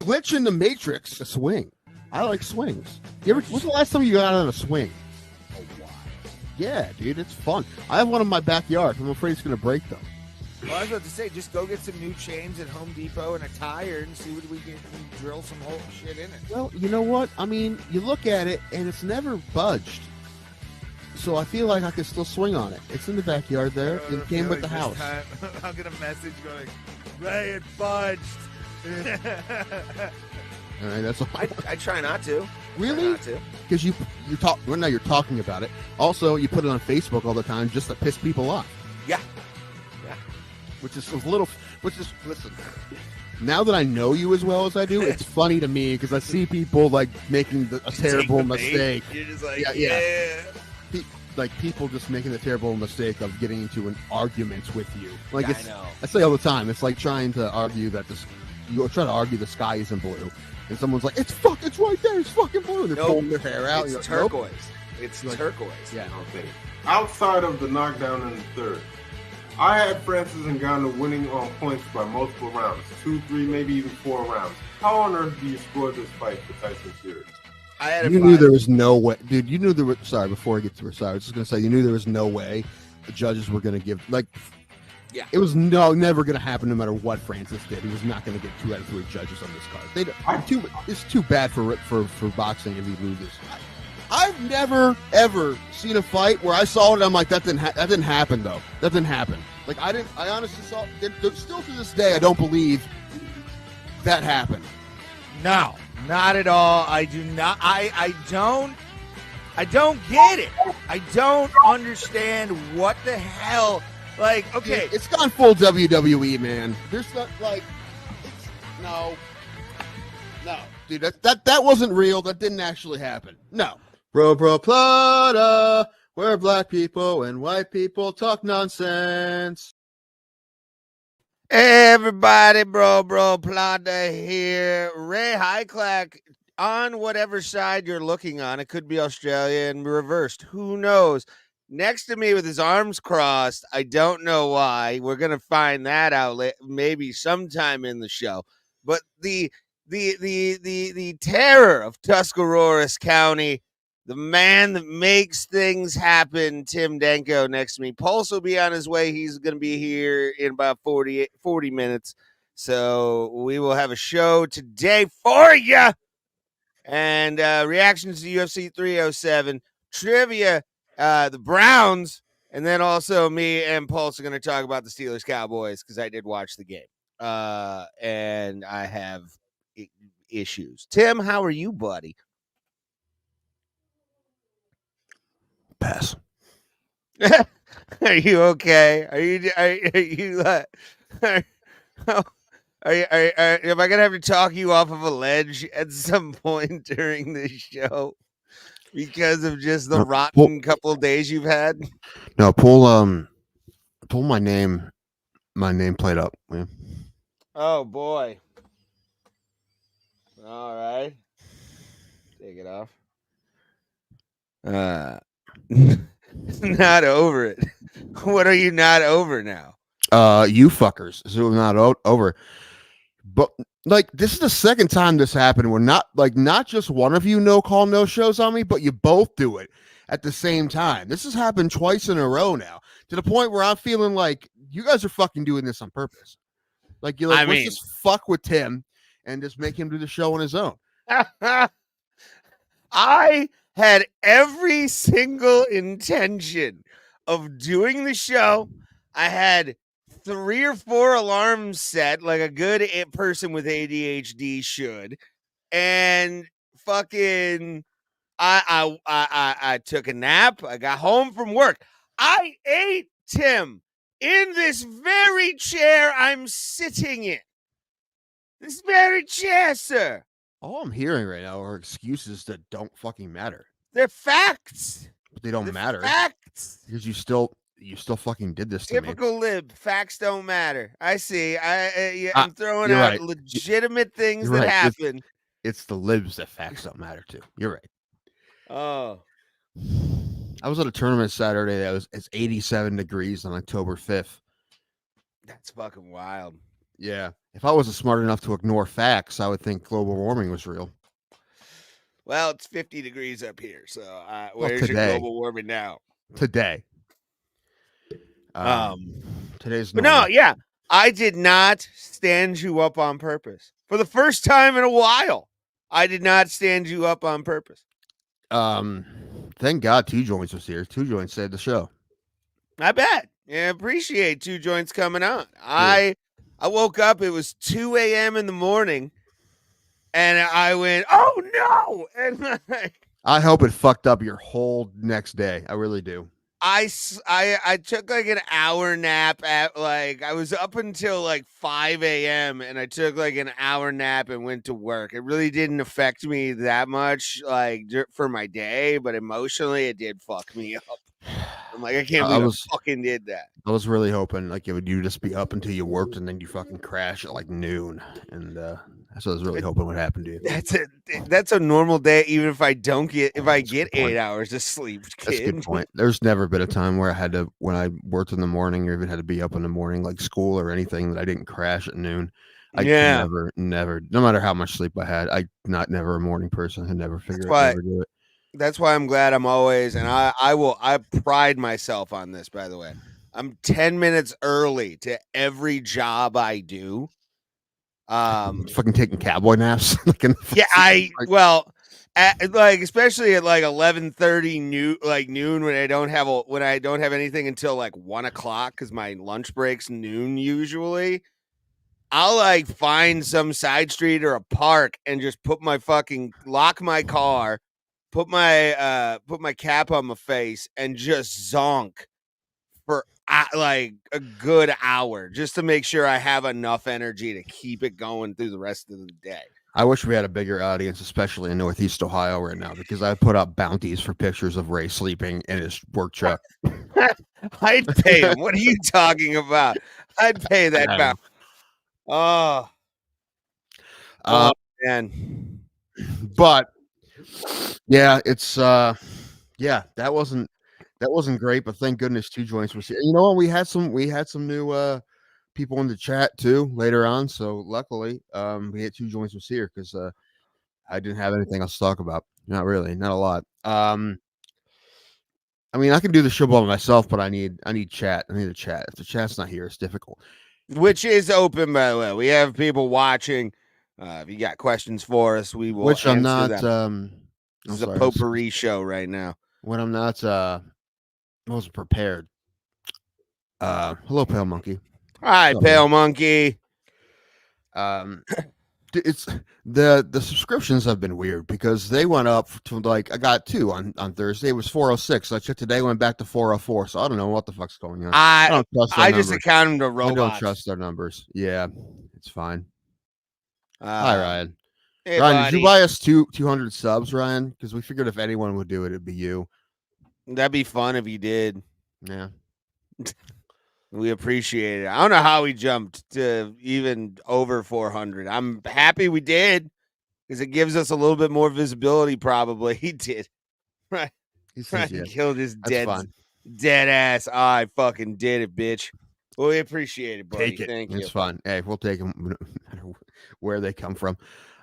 glitch in the Matrix. A swing. I like swings. When's the last time you got on a swing? Oh, wow. Yeah, dude, it's fun. I have one in my backyard. I'm afraid it's going to break, though. Well, I was about to say, just go get some new chains at Home Depot and a tire and see what we can drill some whole shit in it. Well, you know what? I mean, you look at it, and it's never budged. So I feel like I can still swing on it. It's in the backyard there. It came with the house. I'll get a message going, Ray, it budged. All right, that's all. I try not to. Really? Not to. Because you talk. Well, now you're talking about it. Also, you put it on Facebook all the time just to piss people off. Yeah. Which is listen. Now that I know you as well as I do, it's funny to me because I see people like making a terrible mistake. You're just like, yeah. Like people just making the terrible mistake of getting into an argument with you. Like I know. I say all the time. It's like trying to argue that you try to argue the sky isn't blue, and someone's like, it's right there. It's fucking blue. They're pulling their hair out. It's like, turquoise. Nope. It's like, turquoise. Yeah. Okay. Outside of the knockdown in the third, I had Francis Ngannou winning on points by multiple rounds, 2, 3, maybe even 4 rounds. How on earth do you score this fight for Tyson Fury? I had You knew there was no way, dude. You knew there was. Sorry, before I get to I was just gonna say you knew there was no way the judges were gonna give Yeah. It was never gonna happen no matter what Francis did. He was not gonna get 2 out of 3 judges on this card. It's too bad for boxing if he loses. I've never ever seen a fight where I saw it. I'm like, that didn't happen though. That didn't happen. Like I honestly saw. Still to this day, I don't believe that happened. No, not at all. I do not. I don't get it. I don't understand what the hell. Like, okay, It's gone full WWE, man. There's not like, no, dude. That wasn't real. That didn't actually happen. No. Bro, plata, where black people and white people talk nonsense. everybody, bro, Plata here. Ray Highclack on whatever side you're looking on. It could be Australia and reversed. Who knows? Next to me with his arms crossed. I don't know why. We're gonna find that out maybe sometime in the show. But the terror of Tuscarawas County, the man that makes things happen, Tim Denko, next to me. Pulse will be on his way. He's going to be here in about 40 minutes. So we will have a show today for you. And reactions to UFC 307, trivia, the Browns, and then also me and Pulse are going to talk about the Steelers Cowboys because I did watch the game. And I have issues. Tim, how are you, buddy? Pass. Are you okay? Am I gonna have to talk you off of a ledge at some point during this show because of just the rotten couple of days you've had? No, pull my nameplate up, man. Oh boy. All right. Take it off. Not over it. What are you not over now? You fuckers. So not over. But like this is the second time this happened. We're not just one of you no call no shows on me, but you both do it at the same time. This has happened twice in a row now, to the point where I'm feeling like you guys are fucking doing this on purpose. Like you're like, let's just fuck with Tim and just make him do the show on his own. I had every single intention of doing the show. I had 3 or 4 alarms set, like a good person with ADHD should, and fucking, I took a nap. I got home from work. I ate, Tim, in this very chair I'm sitting in. This very chair, sir. All I'm hearing right now are excuses that don't fucking matter. They're facts. But they don't matter. Facts. Because you still fucking did this to me. Typical lib. Facts don't matter. I see. I'm throwing out legitimate things that happen. It's the libs that facts don't matter to. You're right. Oh. I was at a tournament Saturday it's 87 degrees on October 5th. That's fucking wild. Yeah. If I wasn't smart enough to ignore facts, I would think global warming was real. Well, it's 50 degrees up here, so Well, where's your today. global warming now? Today. Um, Today's but normal. no, yeah, I did not stand you up on purpose. For the first time in a while, I did not stand you up on purpose. Thank God Two Joints was here. Two Joints saved the show. I bet. Yeah, appreciate Two Joints coming on. I woke up, it was 2 a.m. in the morning, and I went, oh no! And I hope it fucked up your whole next day. I really do. I took like an hour nap at I was up until like 5 a.m. and I took like an hour nap and went to work. It really didn't affect me that much for my day, but emotionally it did fuck me up. I'm like, I can't believe I fucking did that. I was really hoping like you just be up until you worked and then you fucking crash at like noon, and that's what I was really hoping would happen to you. That's a normal day, even if I get 8 hours of sleep. Kid. That's a good point. There's never been a time where when I worked in the morning or even had to be up in the morning, like school or anything, that I didn't crash at noon. I never, no matter how much sleep I had, never a morning person. I never figured I'd ever do it. That's why I'm glad I'm always, and I pride myself on this, by the way. I'm 10 minutes early to every job I do. Fucking taking cowboy naps. Yeah, especially at like 11:30 noon when I don't have anything until like 1 o'clock because my lunch break's noon usually. I'll like find some side street or a park and just lock my car, put my cap on my face and just zonk for like a good hour just to make sure I have enough energy to keep it going through the rest of the day. I wish we had a bigger audience, especially in Northeast Ohio right now, because I put up bounties for pictures of Ray sleeping in his work truck. I'd pay him. What are you talking about? I'd pay that bounty. Oh man. But yeah, it's that wasn't great, but thank goodness Two Joints was here. You know what? We had some new people in the chat too later on. So luckily, we had Two Joints was here because I didn't have anything else to talk about. Not really, not a lot. I mean, I can do the show by myself, but I need chat. I need a chat. If the chat's not here, it's difficult. Which is open, by the way. We have people watching. If you got questions for us, we will. Which I'm not. Them. This is a potpourri show right now. When I'm not, wasn't prepared. Hello, Pale Monkey. Hi, Pale Monkey. It's the subscriptions have been weird because they went up to like I got 2 on Thursday. It was 406. So I checked today, went back to 404. So I don't know what the fuck's going on. I don't trust their numbers. Just account them to robots. I don't trust their numbers. Yeah, it's fine. Hi, Ryan. Hey, Ryan, buddy. did you buy us 200 subs, Ryan? Because we figured if anyone would do it, it'd be you. That'd be fun if you did. Yeah. We appreciate it. I don't know how we jumped to even over 400. I'm happy we did because it gives us a little bit more visibility. Probably he did. Right. He says, yeah. Killed his dead ass. I fucking did it, bitch. Well, we appreciate it, buddy. Take it. Thank you. It's fun. Hey, we'll take them no matter where they come from.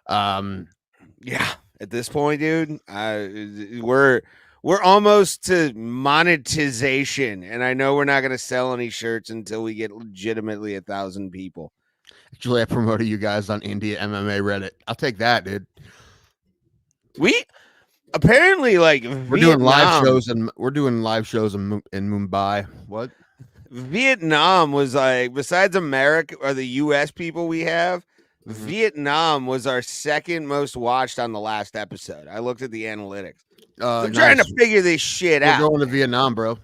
Yeah. At this point, dude, we're almost to monetization, and I know we're not going to sell any shirts until we get legitimately 1,000 people. Actually, I promoted you guys on India MMA Reddit. I'll take that, dude. We apparently we're doing live shows and in Mumbai. What? Vietnam was besides America or the U.S. people we have. Mm-hmm. Vietnam was our second most watched on the last episode. I looked at the analytics. I'm trying to figure this shit out. We're going to Vietnam, bro.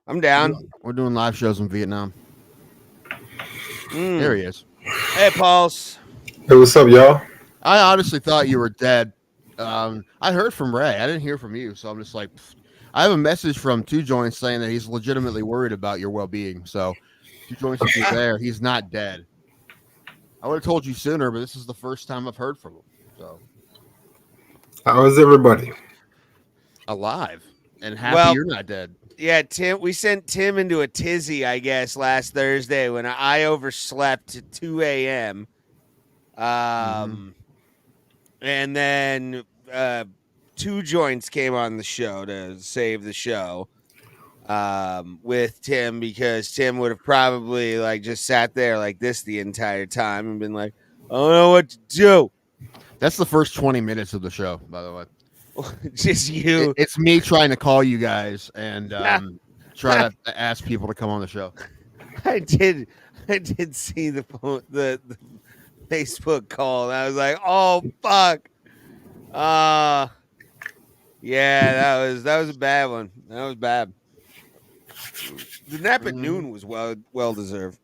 I'm down. We're doing live shows in Vietnam. There he is. Hey, Pulse. Hey, what's up, y'all? I honestly thought you were dead. I heard from Ray. I didn't hear from you, so I'm just like, I have a message from Two Joints saying that he's legitimately worried about your well-being. So, Two Joints, if you're there, he's not dead. I would have told you sooner, but this is the first time I've heard from him. So, how is everybody? Alive and happy you're not dead. Yeah, Tim. We sent Tim into a tizzy, I guess, last Thursday when I overslept at 2 a.m. And then two joints came on the show to save the show with Tim because Tim would have probably like just sat there like this the entire time and been like, I don't know what to do. That's the first 20 minutes of the show, by the way. Just you. It's me trying to call you guys and try to ask people to come on the show. I did see the Facebook call and I was like, oh fuck. Yeah, that was a bad one. That was bad. The nap at noon was well deserved.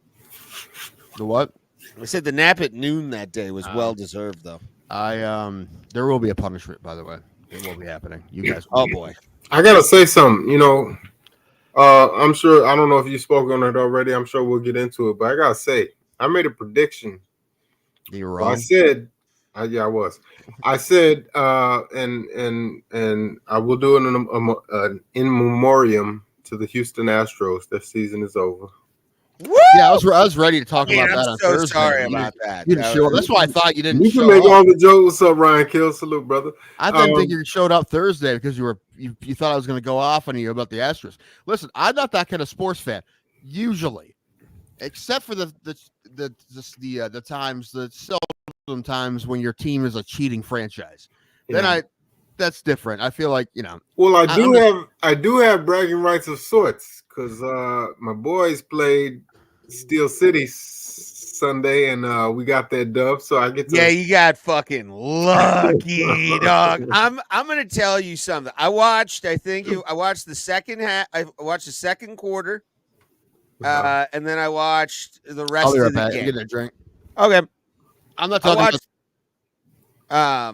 The what? I said the nap at noon that day was well deserved though. There will be a punishment, by the way. It will be happening. You guys. Oh boy. I gotta say something. I'm sure. I don't know if you spoke on it already. I'm sure we'll get into it, but I gotta say, I made a prediction. You're wrong. I said, yeah, I was. I said, and I will do it in memoriam to the Houston Astros. Their season is over. Woo! Yeah, I was ready to talk about that I'm on so Thursday. sorry about that. You didn't show up. That's why I thought you didn't You show can make up. all the jokes. What's up, Ryan Kill? Salute, brother. I didn't think you showed up Thursday because you thought I was going to go off on you about the Astros. Listen, I'm not that kind of sports fan usually, except for the times, the seldom times when your team is a cheating franchise. Then that's different. I feel like Well, I do have bragging rights of sorts because my boys played Steel City Sunday and we got that dub, so I get to. Yeah, you got fucking lucky, dog. I'm gonna tell you something. I watched the second half. I watched the second quarter, and then I watched the rest I'll be right of the back. game. Get a drink. Okay, I'm not talking. I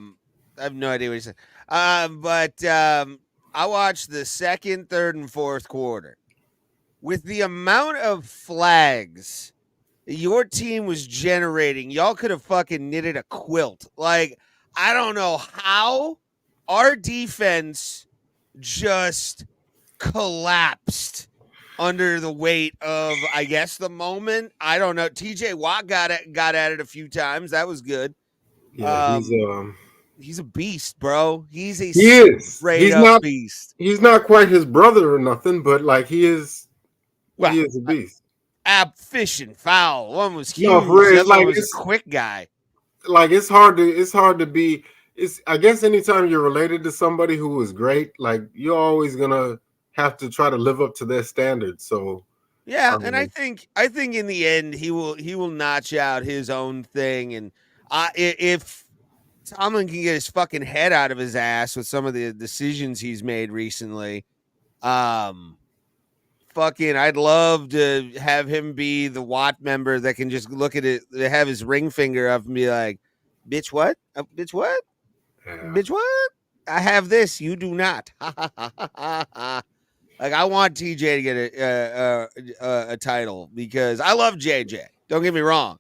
have no idea what he said. But I watched the second, third, and fourth quarter. With the amount of flags your team was generating, y'all could have fucking knitted a quilt. Like, I don't know how our defense just collapsed under the weight of, I guess, the moment. I don't know. TJ Watt got at it a few times. That was good. Yeah, he's a beast, bro. He's a straight up beast. He's not quite his brother or nothing, but like he is a beast. Fish and foul. One was huge. No, for real, the other one was a quick guy. Like it's hard to be. I guess anytime you're related to somebody who is great, like you're always gonna have to try to live up to their standards. So yeah, and I think in the end he will notch out his own thing, and if Tomlin can get his fucking head out of his ass with some of the decisions he's made recently, I'd love to have him be the Watt member that can just look at it, have his ring finger up and be like, bitch, what? Bitch, what? Yeah. Bitch, what? I have this. You do not. Like, I want TJ to get a title because I love JJ. Don't get me wrong.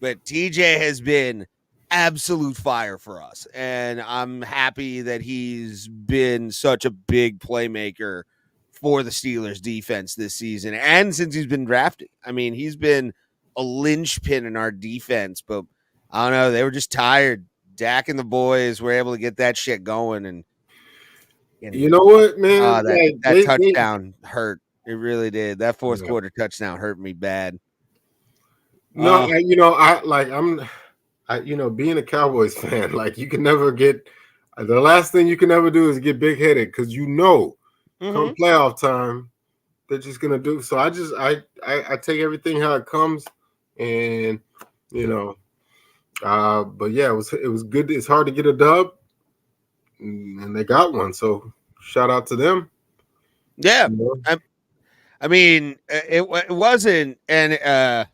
But TJ has been absolute fire for us. And I'm happy that he's been such a big playmaker for the Steelers defense this season and since he's been drafted. I mean, he's been a linchpin in our defense, but I don't know, they were just tired. Dak and the boys were able to get that shit going, and you know what, man? That touchdown hurt. It really did. That fourth quarter touchdown hurt me bad. No, being a Cowboys fan, like you can never get the last thing you can ever do is get big headed because come playoff time, they're just gonna do. So I take everything how it comes, and but yeah, it was good. It's hard to get a dub, and they got one. So shout out to them. Yeah, I mean, it wasn't, and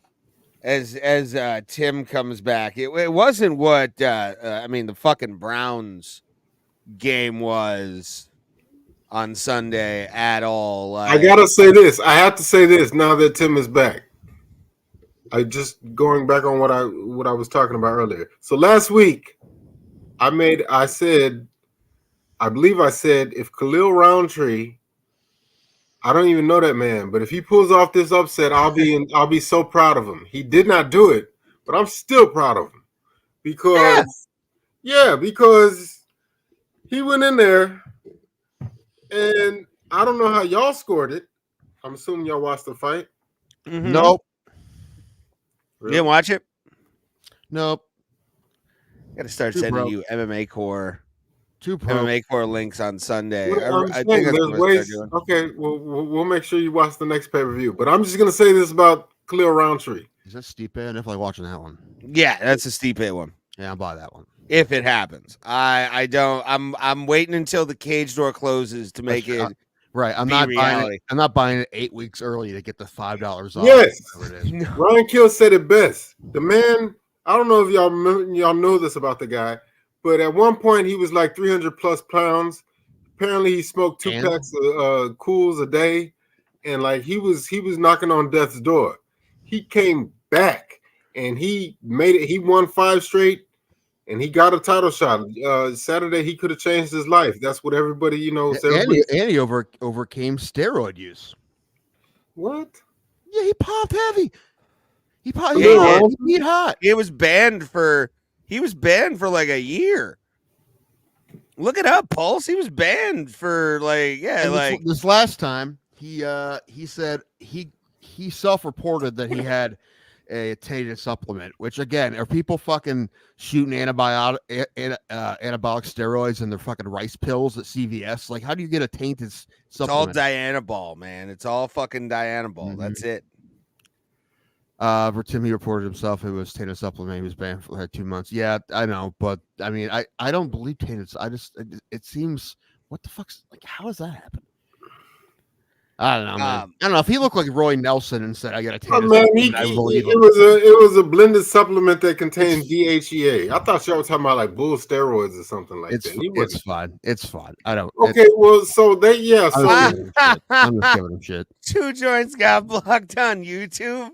as Tim comes back, it wasn't what the fucking Browns game was on Sunday at all. I gotta say this. I have to say this now that Tim is back. I just going back on what I was talking about earlier. So last week, I believe I said if Khalil Roundtree I don't even know that man, but if he pulls off this upset, I'll be so proud of him. He did not do it, but I'm still proud of him because because he went in there and I don't know how y'all scored it. I'm assuming y'all watched the fight. Mm-hmm. Nope. You didn't watch it? Nope. Got to start Too sending broke. you MMA Core. Too pro. MMA Core links on Sunday. I'm I saying, think that's there's what I'm ways. doing. Okay, we'll make sure you watch the next pay-per-view. But I'm just gonna say this about Khalil Roundtree. Is that Stipe? I'm definitely watching that one. Yeah, that's a Stipe one. Yeah, I'll buy that one. If it happens, I don't. I'm waiting until the cage door closes to make it. Right. I'm be not buying reality. it. I'm not buying it 8 weeks early to get the $5 off. Yes. Whatever it is. No. Ryan Kill said it best. The man, I don't know if y'all know this about the guy, but at one point he was like 300 plus pounds. Apparently he smoked 2 And? packs of cools a day, and like he was knocking on death's door. He came back and he made it. He won 5 straight, and he got a title shot. Saturday he could have changed his life. That's what everybody And he overcame steroid use. What? Yeah, he popped heavy. He popped. Yeah, He, he popped, did. he beat hot. He was banned for like a year. Look it up, Pulse. He was banned for And this last time he said he self-reported that he had a tainted supplement, which again are people fucking shooting anabolic steroids in their fucking rice pills at CVS. Like, how do you get a tainted supplement? It's all Dianabol, man. It's all fucking Dianabol. Mhm. That's it. For Tim, he reported himself it was tainted supplement. He was banned for 2 months. Yeah, I know, but I mean, I don't believe tainted. It seems, what the fuck's, like, how does that happen? I don't know, man. I don't know if he looked like Roy Nelson and said, "I got a tainted supplement," I would believe him. It was a blended supplement that contained DHEA. I thought y'all were talking about like bull steroids or something like that. It's fine. It's fine. I don't. Okay, well, so they I'm just giving him shit. I'm just giving him shit. 2 joints got blocked on YouTube.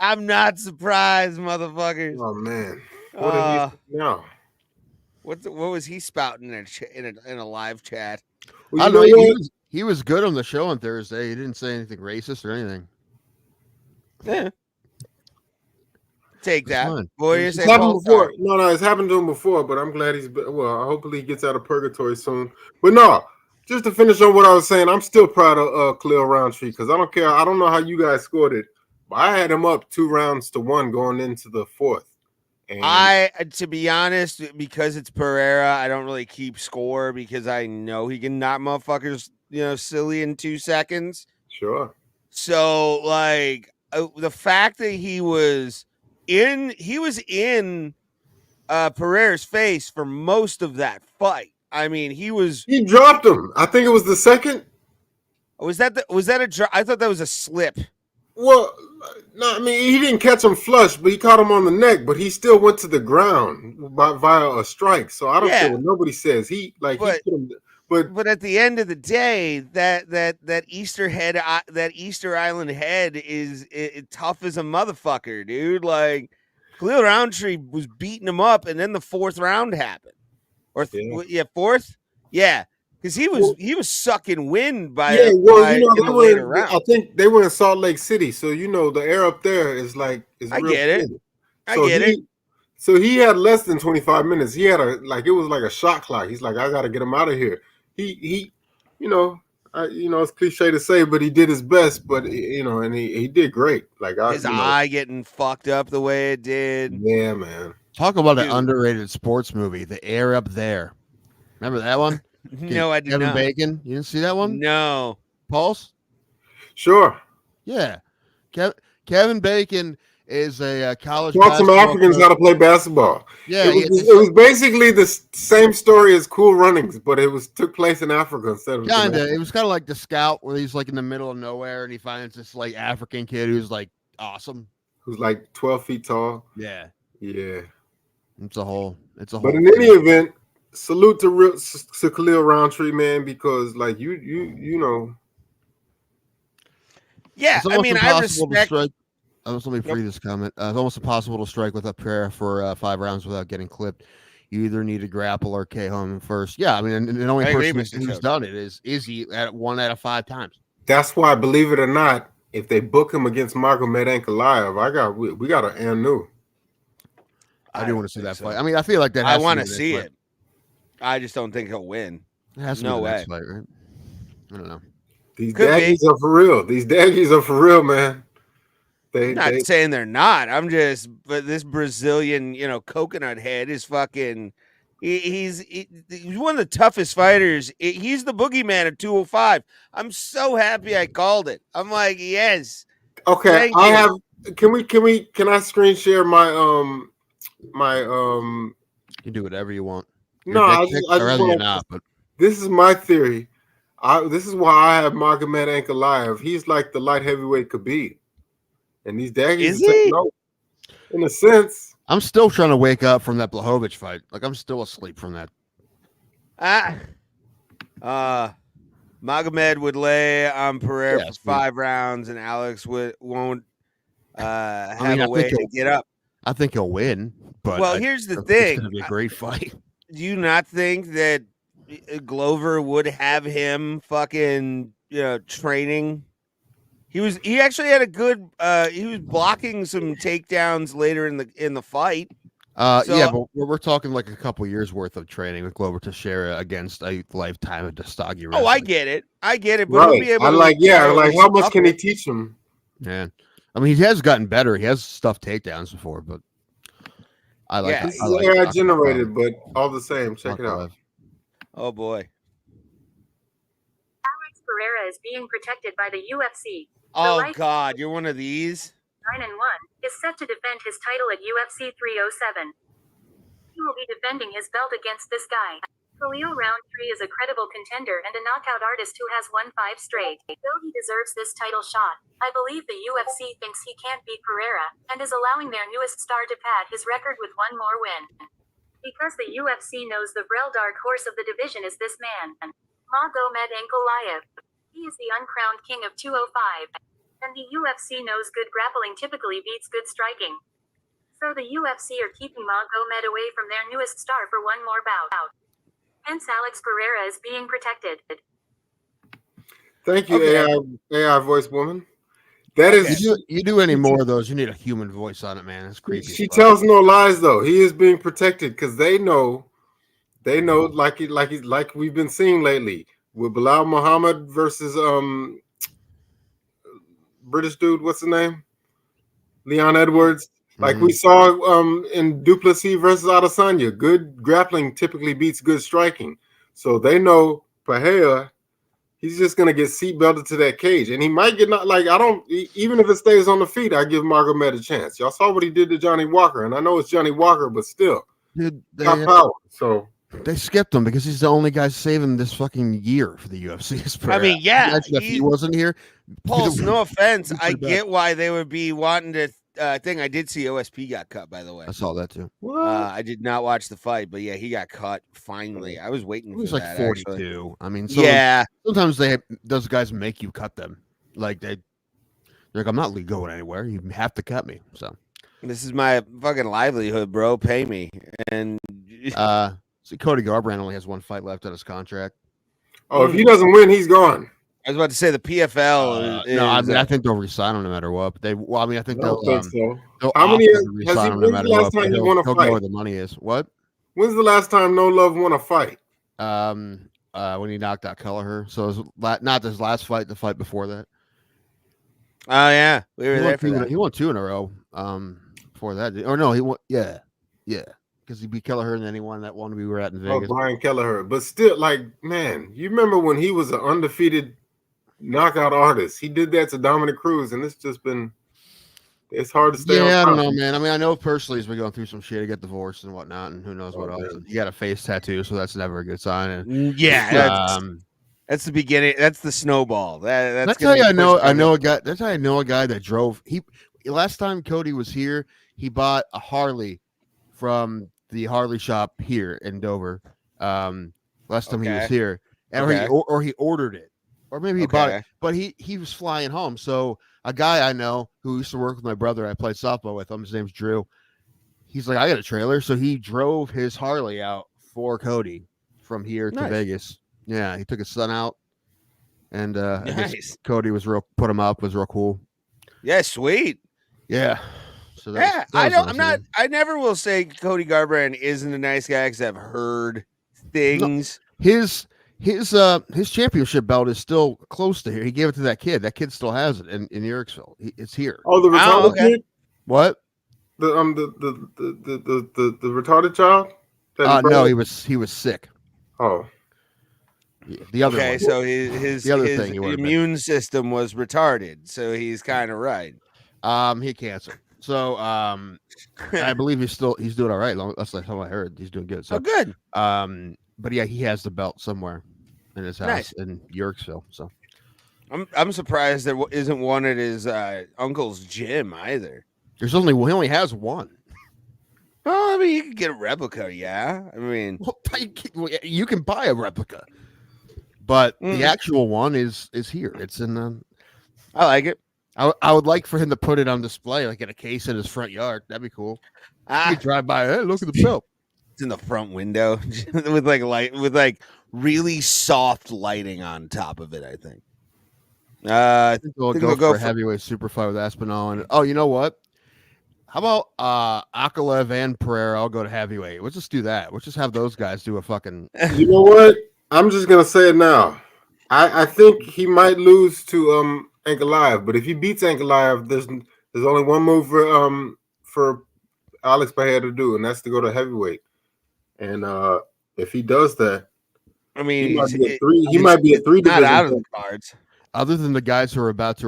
I'm not surprised, motherfuckers. Oh man, what did he now? What was he spouting in a live chat? I don't know. He was good on the show on Thursday. He didn't say anything racist or anything. Yeah. Take that. Fine. Boy, It's happened before. No, it's happened to him before, but I'm glad hopefully he gets out of purgatory soon. But no, just to finish on what I was saying, I'm still proud of Khalil Roundtree because I don't care. I don't know how you guys scored it, but I had him up 2-1 going into the 4th. And to be honest, because it's Pereira, I don't really keep score because I know he can knock motherfuckers, silly in 2 seconds. Sure. So the fact that he was in Pereira's face for most of that fight. I mean, he dropped him. I think it was the second. Was that a drop? I thought that was a slip. Well, no, I mean he didn't catch him flush, but he caught him on the neck. But he still went to the ground via a strike. So I don't care what nobody says. He put him. But at the end of the day, that Easter Island head is tough as a motherfucker, dude. Like Khalil Roundtree was beating him up, and then the 4th round happened, or 4th, because he was sucking wind by in the later round. I think they were in Salt Lake City, so the air up there is I real get it. cool. I get it. So he had less than 25 minutes. He had it was like a shot clock. He's like, I got to get him out of here. He it's cliche to say, but he did his best. But and he did great. Like his eye getting fucked up the way it did. Yeah, man. Talk about an underrated sports movie, The Air Up There. Remember that one? No, I did Kevin not. Bacon. You didn't see that one? No. Pulse? Sure. Yeah. Kevin Bacon is a college. Taught some Africans how to play basketball. Yeah, it was basically the same story as Cool Runnings, but it took place in Africa instead of. Kinda. It was kind of like The Scout, where he's like in the middle of nowhere and he finds this like African kid who's like awesome, who's like 12 feet tall. Yeah. It's a whole. But in any event, salute to Khalil Roundtree, man, because like you know. Yeah, I mean, I respect. Let me free this comment. It's almost impossible to strike with a prayer for 5 rounds without getting clipped. you either need to grapple or KO him first. Yeah, I mean, and the only I agree, person Mr. who's Choate. done it is Izzy at 1 out of 5 times. That's why, believe it or not, if they book him against Magomed Ankalaev, we got an Anu. I do don't want to see think that so. fight. I mean, I feel like that. I Has want to to be the see next it. I just don't think he'll win. fight. It has to No be the way. next fight, right? I don't know. These Could be. daggies are for real. These daggies are for real, man. I'm not saying they're not. I'm just, but this Brazilian, coconut head is fucking. He's one of the toughest fighters. He's the boogeyman at 205. I'm so happy I called it. I'm like, yes. Okay, Thank I you. have. Can I screen share my You do whatever you want. No, Your I dick just, pics? I I'd just rather you want. not, but This is my theory. This is why I have Magomed Ankalaev. He's like the light heavyweight Khabib, and these daggies Is are taking he? over. In a sense, I'm still trying to wake up from that Blachowicz fight. Like I'm still asleep from that. Magomed would lay on Pereira Yes, for 5 rounds, and Alex won't have I a way to get up. I think he'll win, but Well, here's the it's thing. going to be a great fight. Do you not think that Glover would have him fucking training? He actually had a good he was blocking some takedowns later in the fight. Yeah, but we're talking like a couple years worth of training with Glover Teixeira against a lifetime of Dostagi. Oh, I get it, but he'll be right? able I to like, how much can he scuffle. teach him? Yeah, I mean he has gotten better. He has stuffed takedowns before, but I like. Yeah, This I is like AI Ankalaev. generated, but all the same, check it out. Ankalaev. Oh boy. Alex Pereira is being protected by the UFC. Oh God, you're one of these. 9-1 is set to defend his title at UFC 307. He will be defending his belt against this guy. Khalil Roundtree is a credible contender and a knockout artist who has won 5 straight. Though he deserves this title shot, I believe the UFC thinks he can't beat Pereira, and is allowing their newest star to pad his record with 1 more win. Because the UFC knows the real dark horse of the division is this man, Magomed Ankalaev. He is the uncrowned king of 205. And the UFC knows good grappling typically beats good striking. So the UFC are keeping Magomed away from their newest star for 1 more bout. Hence Alex Pereira is being protected. Thank you, Okay. AI voice woman. That is, You do any more of those, you need a human voice on it, man. It's creepy. she tells no lies though. He is being protected because they know, like we've been seeing lately with Bilal Muhammad versus British dude, what's the name? Leon Edwards. Like we saw in Duplessis versus Adesanya. Good grappling typically beats good striking. So they know Pereira, he's just gonna get seatbelted to that cage. And he might get even if it stays on the feet, I give Magomed a chance. Y'all saw what he did to Johnny Walker, and I know it's Johnny Walker, but still. Dude, Top power. So they skipped him because he's the only guy saving this fucking year for the UFC. I mean, yeah, imagine if he wasn't here. Pulse, no offense, he's I pretty bad. get why they would be wanting to. Thing I did see OSP got cut, by the way. I saw that too. I did not watch the fight, but yeah, he got cut finally. I was waiting He was for like that. 42. Actually. I mean, Yeah, sometimes those guys make you cut them. Like they're like, I'm not going anywhere. You have to cut me. So this is my fucking livelihood, bro. Pay me. And see, Cody Garbrandt only has 1 fight left on his contract. if he doesn't win, he's gone. I was about to say the PFL. No, I mean I think they'll resign him no matter what. But I think I don't think so. they'll How many opt to has he? resign him no When's matter the last what, but time he he'll- won a he'll fight? go where the money is. What? When's the last time No Love won a fight? When he knocked out Kelleher. So it was not this last fight, the fight before that. Oh yeah, we were He there won, for that. he won 2 in a row. Before that, or no, he won. Yeah, because he beat Kelleher and then he won that one we were at in Vegas. Brian Kelleher. But still, man, you remember when he was an undefeated knockout artist? He did that to Dominic Cruz, and it's hard to stay on Yeah, I top. don't know, man. I mean, I know personally he's been going through some shit. He got divorced and whatnot, and who knows what else. man. He got a face tattoo, so that's never a good sign. And, Yeah, that's the beginning. That's the snowball. That's how gonna I be know. pushed I down know a guy. That's how I know a guy that drove. Last time Cody was here, he bought a Harley from the Harley shop here in Dover. Last time he was here, and or he ordered it, or maybe he bought it. But he was flying home. So a guy I know who used to work with my brother, I played softball with him. His name's Drew. he's like, I got a trailer. So he drove his Harley out for Cody from here to Nice. Vegas. Yeah, he took his son out, and I guess Nice. Cody was put him up, was real cool. Yeah, sweet. Yeah. So Yeah, that was I'm nice, not. man. I never will say Cody Garbrandt isn't a nice guy because I've heard things. His championship belt is still close to here. He gave it to that kid. That kid still has it in Ericksville. It's here. Oh, the retarded okay. kid? What? The retarded child? That No, brought- he was sick. Oh. Yeah, the other Okay, one. so his The other thing he would've been. immune system was retarded, so he's kind of right. He had cancer. So I believe he's doing all right. That's like how I heard. He's doing good. So Oh, good. but yeah, he has the belt somewhere in his house Nice. in Yorksville. So I'm surprised there isn't one at his uncle's gym either. he only has one. Well, I mean, you could get a replica, yeah. I mean, Well, you can buy a replica, but the actual one is here. It's in. I like it. I would like for him to put it on display, like in a case in his front yard. That'd be cool. You drive by, hey, look at the belt. It's in the front window with like really soft lighting on top of it. I think. I think they'll go go for a heavyweight super fight with Aspinall. And oh, you know what? How about Akalev and Pereira? I'll go to heavyweight. Let's just do that. Let's just have those guys do a fucking. You know what? I'm just gonna say it now. I think he might lose to Ankalaev, but if he beats Ankalaev, there's only one move for Alex Bahia to do, and that's to go to heavyweight. And if he does that, I mean, he might be a three not division. out of the cards. Other than the guys who are about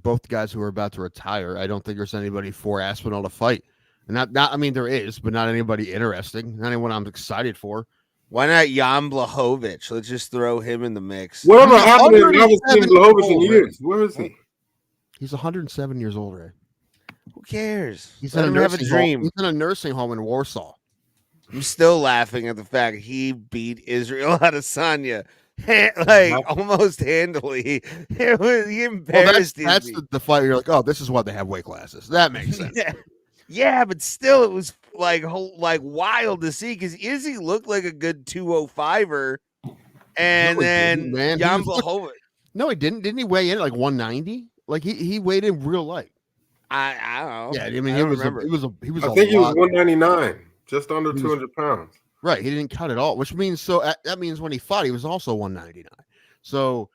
both guys who are about to retire, I don't think there's anybody for Aspinall to fight. And not I mean there is, but not anybody interesting. Not anyone I'm excited for. Why not Jan Blachowicz? Let's just throw him in the mix. Whatever He's happened, I haven't seen 107 Blachowicz in years old, years. Where is he? He's 107 years old, Ray. Who cares? He's Let in a him have a nursing home. dream. He's in a nursing home in Warsaw. I'm still laughing at the fact he beat Israel Adesanya like almost handily. He Well, embarrassed that's me. the fight. You're like, oh, this is why they have weight classes. That makes sense. Yeah, but still, it was like wild to see because Izzy looked like a good 205er, and No, he then didn't, man. Jan He was- Blachowicz. No, he didn't. Didn't he weigh in at like 190? Like he weighed in real light. I don't know. Yeah, I mean, I he don't was remember. I think he was 199, just under He was- 200 pounds. Right, he didn't cut at all, which means that means when he fought, he was also 199. So,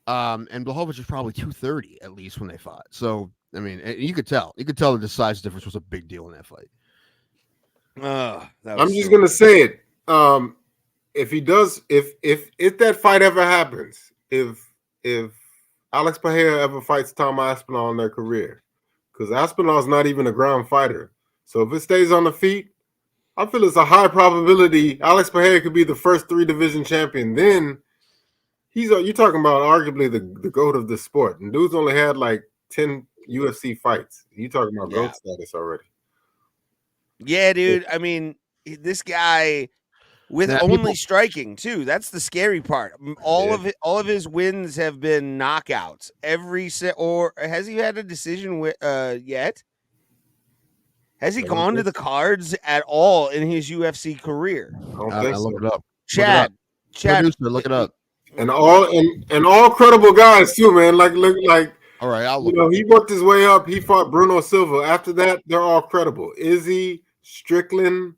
and Blachowicz was probably 230 at least when they fought. So, I mean, you could tell that the size difference was a big deal in that fight. I'm just gonna say it. If he does, if that fight ever happens, if Alex Bahia ever fights Tom Aspinall in their career, because Aspinall's not even a ground fighter, so if it stays on the feet, I feel it's a high probability Alex Bahia could be the first 3-division champion. Then you're talking about arguably the GOAT of the sport, and dude's only had like 10 UFC fights. You talking about GOAT status already? Yeah, dude. I mean, this guy with Now, only striking too. That's the scary part. All of his wins have been knockouts. Or has he had a decision yet? Has he gone to the cards at all in his UFC career? I don't think so. Look it up. Chad, Producer, look it up. And all credible guys too, man. Like All right, I'll look. he worked his way up. He fought Bruno Silva. After that, they're all credible. Izzy, Strickland,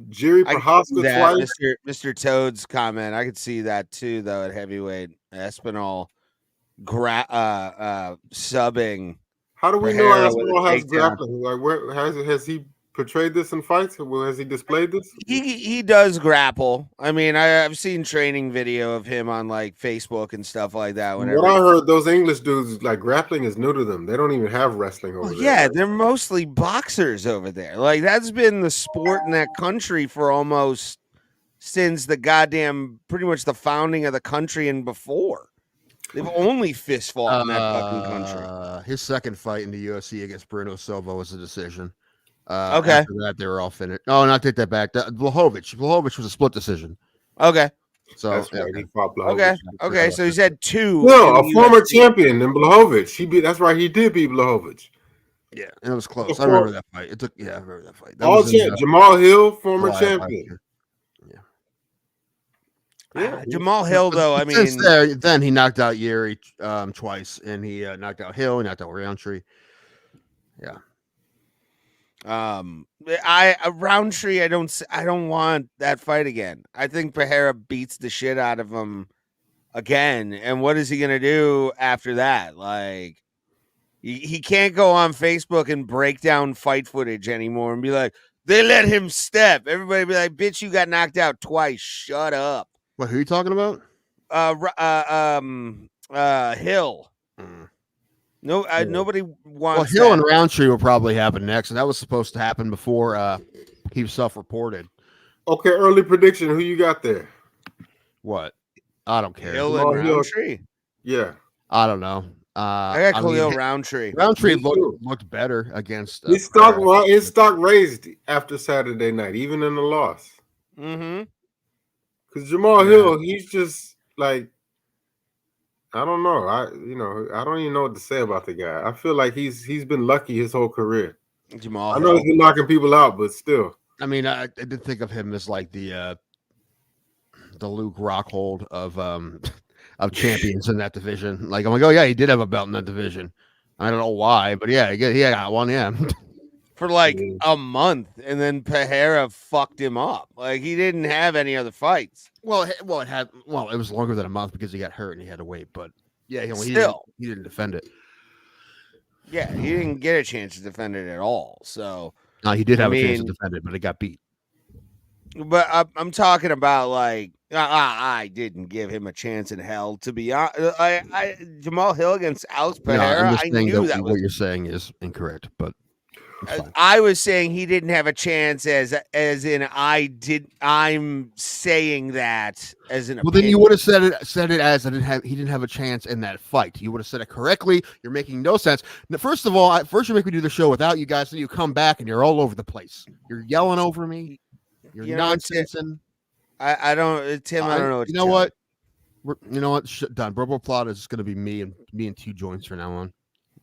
Jiri I Prohaska could see that, twice. Mr. Toad's comment. I could see that too, though. At heavyweight, Espinal subbing. How do we know Pereira with Aspinall a has takedown. grappling? Like, where has he portrayed this in fights? Has he displayed this? He does grapple. I mean, I've seen training video of him on like Facebook and stuff like that. Whenever What I heard, those English dudes, like, grappling is new to them. They don't even have wrestling over there. yeah, they're mostly boxers over there. Like that's been the sport in that country for almost since the goddamn pretty much the founding of the country and before. They've only fist fought in that fucking country. His second fight in the UFC against Bruno Silva was a decision. Okay. After that, they were all finished. Oh, no, I take that back. Blachowicz was a split decision. Okay. So That's right. He fought Blachowicz. Okay. Okay. So he's had two. No, in a the former UFC. champion in Blachowicz. That's right. He did beat Blachowicz. Yeah, and it was close. The I remember four- that fight. I remember that fight. That All was in, champ, Jamal Hill, former July of last champion. year. Yeah, Jamal Hill, though, I Since mean, there, then he knocked out Yuri twice, and he knocked out Hill, he knocked out Roundtree. Yeah, Roundtree, I don't want that fight again. I think Pereira beats the shit out of him again, and what is he gonna do after that? Like, he can't go on Facebook and break down fight footage anymore and be like, they let him step. Everybody be like, bitch, you got knocked out twice. Shut up. what? Who are you talking about? Hill. Mm. No, nobody Well, wants Hill that. and Roundtree will probably happen next, and that was supposed to happen before he self-reported. Okay, early prediction. Who you got there? What? I don't care. Hill Jamal and Hill. Roundtree. Yeah. I don't know. I got Khalil mean, Roundtree. Roundtree Me too. looked better against His stock raised after Saturday night, even in the loss. Mm-hmm. Because Jamal Yeah. Hill, he's just like, I don't know. I don't even know what to say about the guy. I feel like he's been lucky his whole career. Jamal I know Hill. he's been knocking people out, but still. I mean, I did think of him as like the Luke Rockhold of champions in that division. Like, I'm like, oh yeah, he did have a belt in that division. I don't know why, but yeah, he got one. Yeah, For like Yeah. a month, and then Pereira fucked him up. Like, he didn't have any other fights. it was longer than a month because he got hurt and he had to wait. But yeah, he didn't defend it. Yeah, he didn't get a chance to defend it at all. So, No, he did I have a chance to mean- defend it, but it got beat. but I'm talking about like I didn't give him a chance in hell. To be honest, Jamal Hill against Alex No, Pereira, I'm just I saying knew that that what was. you're saying is incorrect, but it's fine. I was saying he didn't have a chance, as in I did. I'm saying that as an. Well, then you opinion. would have said it as he didn't have a chance in that fight. You would have said it correctly. You're making no sense. Now, first of all, you make me do the show without you guys, then you come back and you're all over the place. You're yelling over me. You're You know what, Tim? nonsensing. I don't, Tim. I don't know. What You to know tell what? You know what? Done. Bro Plot is going to be me and two joints from now on.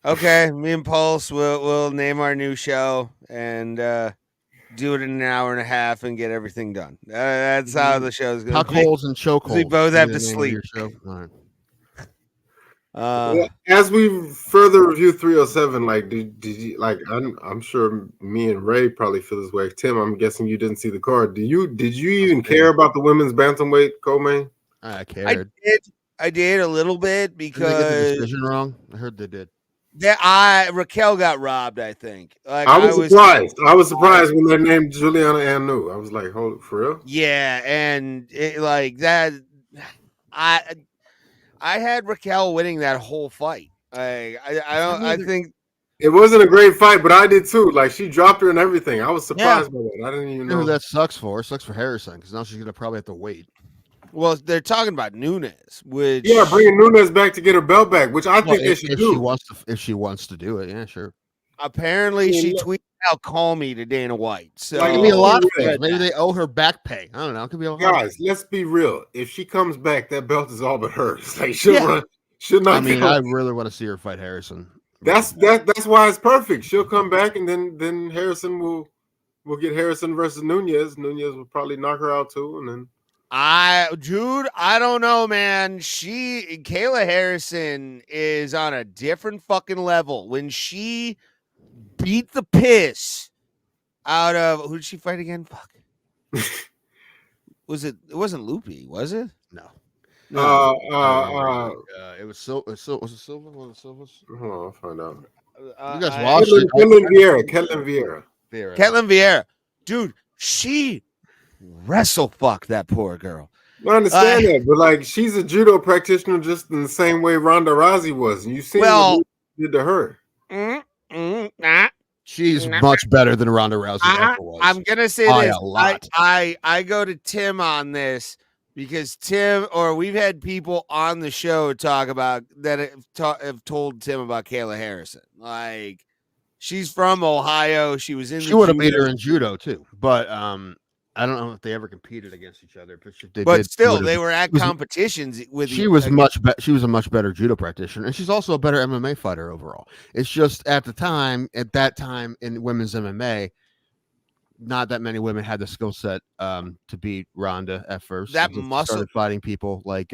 Okay, me and Pulse will name our new show and do it in an hour and a half and get everything done. That's how the show's going to be. Cockholes and chokeholds. We both have to Is the name of your sleep. show? All right. Well, as we further review 307, like did you like? I'm sure me and Ray probably feel this way. Tim, I'm guessing you didn't see the card. Did you even care about the women's bantamweight co-main? I cared. I did a little bit Did they get the because decision wrong? I heard they did. Raquel got robbed. I think. Like, I was surprised. I was surprised when they named Juliana Anu. I was like, hold for real? Yeah, and like that, I had Raquel winning that whole fight. I think It wasn't a great fight, but I did too. Like she dropped her and everything. I was surprised by that. I didn't even You know who know. that sucks for? It sucks for Harrison because now she's going to probably have to wait. Well, they're talking about Nunes, which Yeah, bringing Nunes back to get her belt back, which I think they if should she do. if she wants to do it, yeah, sure. apparently Yeah, she look- tweeted out "Call me" to Dana White. So Like, It could be a lot of yeah. things. Maybe they owe her back pay. I don't know. It could be a lot. Guys, let's be real. If she comes back, that belt is all but hers. Like she'll Yeah. run. Should not. I mean, go. I really want to see her fight Harrison. That's why it's perfect. She'll come back, and then Harrison will get Harrison versus Nunez. Nunez will probably knock her out too, and then I don't know, man. Kayla Harrison is on a different fucking level. When she beat the piss out of who did she fight again? Fuck. It wasn't Loopy, was it? No. It was Silva. Was it Silva? One of the Silvas? hold on, I'll find out. You guys watched it? Kellen Vieira. Ketlin Vieira. Dude, she wrestle fucked that poor girl. I understand that, but like she's a judo practitioner just in the same way Ronda Rousey was, and you see what he did to her. She's much better than Ronda Rousey ever was. I'm gonna say By this. a lot. I go to Tim on this because we've had people on the show talk about that have told Tim about Kayla Harrison. Like, she's from Ohio. She was in. She would have beat her in judo too, but I don't know if they ever competed against each other, but if they But did, still, they were at was- competitions with. She was she was a much better judo practitioner, and she's also a better MMA fighter overall. It's just at that time in women's MMA, not that many women had the skill set to beat Ronda at first. That She muscle- started fighting people like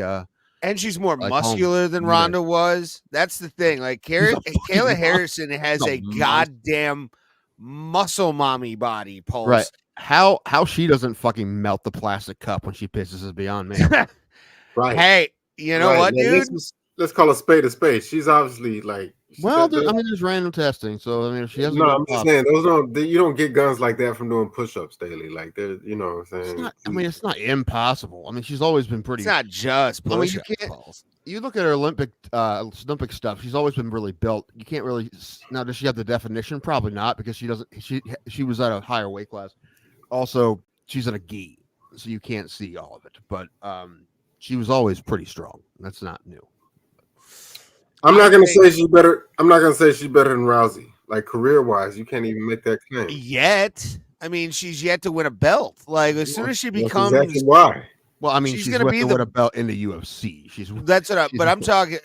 and she's more like muscular than Nunes. Ronda was. That's the thing. Like She's a fucking Kayla Harrison has a a monster. goddamn muscle mommy body, Pulse. right. How she doesn't fucking melt the plastic cup when she pisses is beyond me. Right. Hey, you know Right. what, Now, dude? let's call a spade a spade. She's obviously like. Well, there's random testing, so I mean, if she has. No, I'm just saying you don't get guns like that from doing push-ups daily. Like you know what I'm It's saying. not, I mean, it's not impossible. I mean, she's always been pretty. It's not just I mean, you push-ups, can't- Pulse. You look at her Olympic stuff. She's always been really built. You can't really. Now, does she have the definition? Probably not, because she doesn't. She was at a higher weight class. Also, she's at a gi, so you can't see all of it. But she was always pretty strong. That's not new. I'm not gonna say she's better. I'm not gonna say she's better than Rousey. Like career-wise, you can't even make that claim. Yet, I mean, she's yet to win a belt. Like as soon as she That's becomes, exactly why. Well, I mean, She's she's gonna with be the the- with a belt in the UFC. She's that's what. she's But I'm a- talking.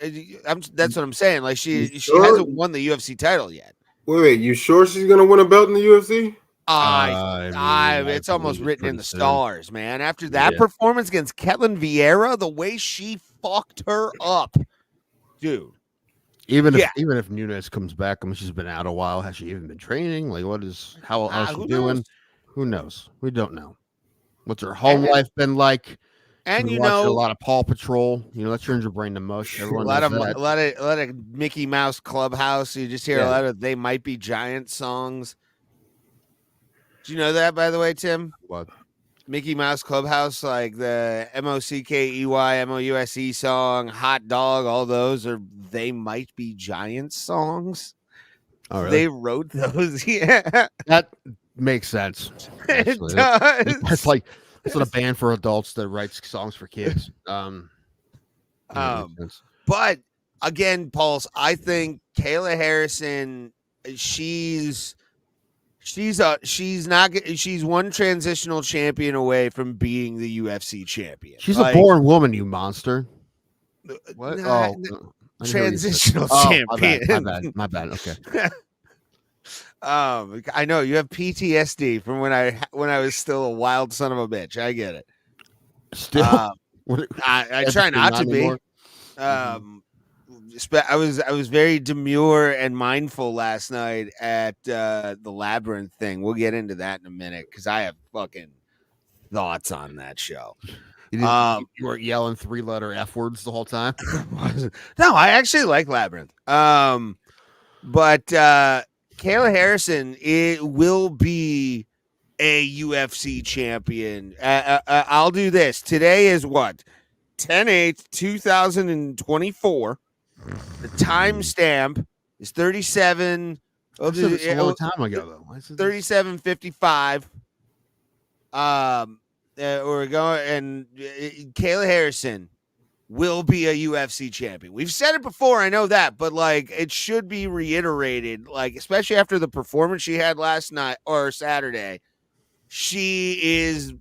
That's what I'm saying. Like You she sure? hasn't won the UFC title yet. Wait, you sure she's gonna win a belt in the UFC? It's almost believe written in pretty the soon. stars, man. After that Yeah. performance against Ketlin Vieira, the way she fucked her up, dude. Even Yeah. if Nunes comes back, I mean, she's been out a while. Has she even been training? Like, how's who she doing? knows? Who knows? We don't know. What's her home And- life been like? And Been you watching know, a lot of Paw Patrol. You know that turns your brain to mush. a Everyone lot knows of that. a lot of Mickey Mouse Clubhouse. You just hear a Yeah. lot of "They Might Be Giant" songs. Do you know that, by the way, Tim? What? Mickey Mouse Clubhouse, like the MOUSE song, Hot Dog, all those are "They Might Be Giant" songs. Oh, really? They wrote those. Yeah, That makes sense. it actually. does. That's like it's not a band for adults that writes songs for kids. That makes sense. But again, Pulse, I think Kayla Harrison, she's one transitional champion away from being the UFC champion. She's Like, a born woman, you monster. What? nah, oh, I didn't hear what you said. transitional Oh, champion. My bad. Okay. I know you have PTSD from when I was still a wild son of a bitch. I get it. Still, what- I try not to be. anymore? I was very demure and mindful last night at the Labyrinth thing. We'll get into that in a minute because I have fucking thoughts on that show. You, you weren't yelling 3-letter F words the whole time. No, I actually like Labyrinth. But Kayla Harrison, it will be a UFC champion. I'll do this. Today is what? 10/8/2024. The timestamp is 37. It's a long time ago, though. 37:55. We're going, and Kayla Harrison will be a UFC champion. We've said it before, I know that, but like it should be reiterated, like especially after the performance she had last night or Saturday. She is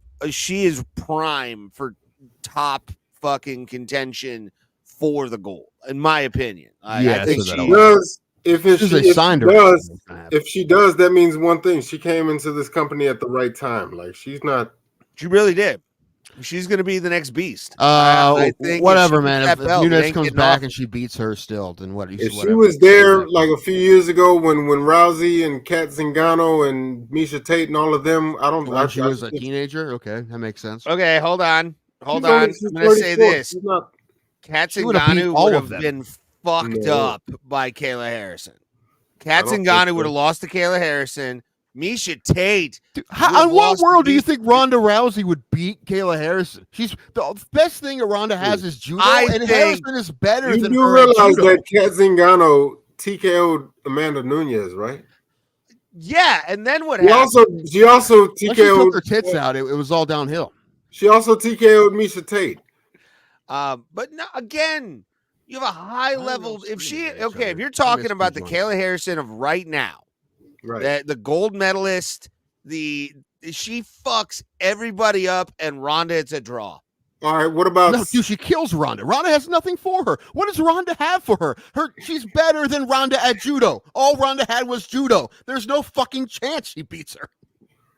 prime for top fucking contention for the gold, in my opinion. I think so she Does if it, Because she, they if, signed she her. does, if she does, that means one thing: she came into this company at the right time. Like she's not. She really did. She's going to be the next beast. I think whatever, if she man. gets If that belt, it Nunes ain't comes getting back off. and she beats her still, then what? If she was there like a few years ago when Rousey and Kat Zingano and Misha Tate and all of them, I don't. when she was a teenager, okay, that makes sense. Okay, hold on. she's I'm she's going to say 34. this. She's not. Kat She would've beat Zingano all would of have them. been fucked No. up by Kayla Harrison. Kat I don't think Zingano so. would have lost to Kayla Harrison. Misha Tate. Dude, would've in what lost world do you to think Ronda Rousey would beat Kayla Harrison? She's the best thing that Ronda has is judo, I and think- Harrison is better You than do her at realize judo. that Kat Zingano TKO'd Amanda Nunes, right? Yeah, and then what She happened? she also Once she took her TKO'd. tits out, it was all downhill. She also TKO'd Misha Tate. But no, again, you have a high don't level. know, If she screaming at each okay, if other. you're I talking miss about the these Kayla Harrison of right now, Right. the gold medalist, the she fucks everybody up, and Ronda, it's a draw. All right, what about No, dude, she kills Ronda. Ronda has nothing for her. What does Ronda have for her? She's better than Ronda at judo. All Ronda had was judo. There's no fucking chance she beats her.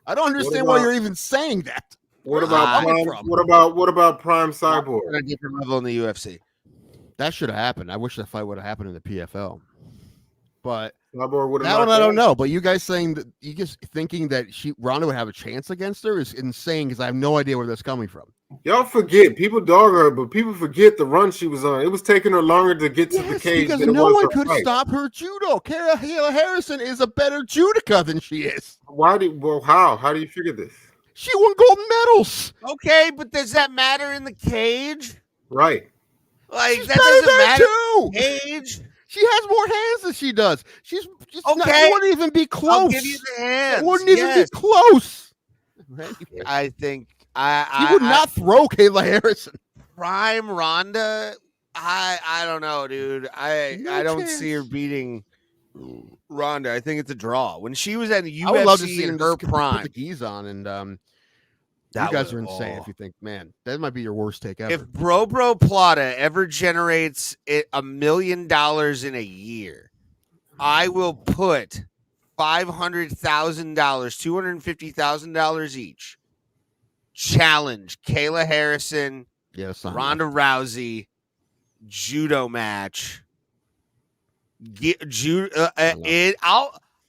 I don't understand why you're even saying that. what about Prime, what about Prime Cyborg? At a different level in the UFC. That should have happened. I wish that fight would have happened in the PFL. But Cyborg would that have one I don't know. But you guys saying that you just thinking that Ronda would have a chance against her is insane because I have no idea where that's coming from. Y'all forget, people dog her, but people forget the run she was on. It was taking her longer to get to the cage because than no it was one her could fight. stop her judo. Kayla Harrison is a better judoka than she is. How do you figure this? She won gold medals. Okay, but does that matter in the cage? Right. Like She's that better doesn't there matter. too. Cage. She has more hands than she does. She's just not, Okay. it wouldn't even be close. I'll give you the hands. It wouldn't even be close. I think She would not throw Kayla Harrison. Prime Ronda. I don't know, dude. I don't see her beating Ronda. I think it's a draw. When she was at the I would love to UFC see in him her just put prime, the geese on, and you that guys would- are insane if you think, man, that might be your worst take ever. if Bro Plata ever generates $1 million in a year, I will put $500,000, $250,000 each. Challenge Kayla Harrison, Yeah, that's not Ronda Rousey, judo match.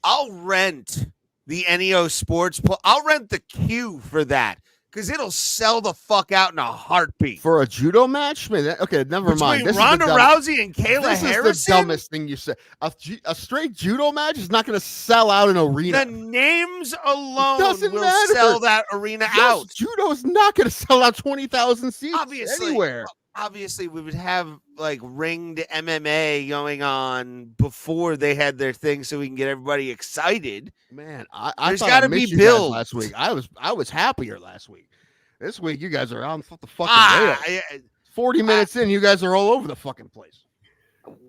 I'll rent the NEO Sports. I'll rent the queue for that because it'll sell the fuck out in a heartbeat. for a judo match. Man, okay, never mind. Between This Ronda is the Rousey and Kayla this Harrison, is the dumbest thing you said. A straight judo match is not going to sell out an arena. the names alone Doesn't will matter. sell that arena Yes, out. judo is not going to sell out 20,000 seats anywhere. Obviously, we would have like ringed MMA going on before they had their thing, so we can get everybody excited. Man, I There's thought gotta I missed be you guys build. last week. I was happier last week. This week, you guys are on the fucking rails. 40 minutes in, you guys are all over the fucking place.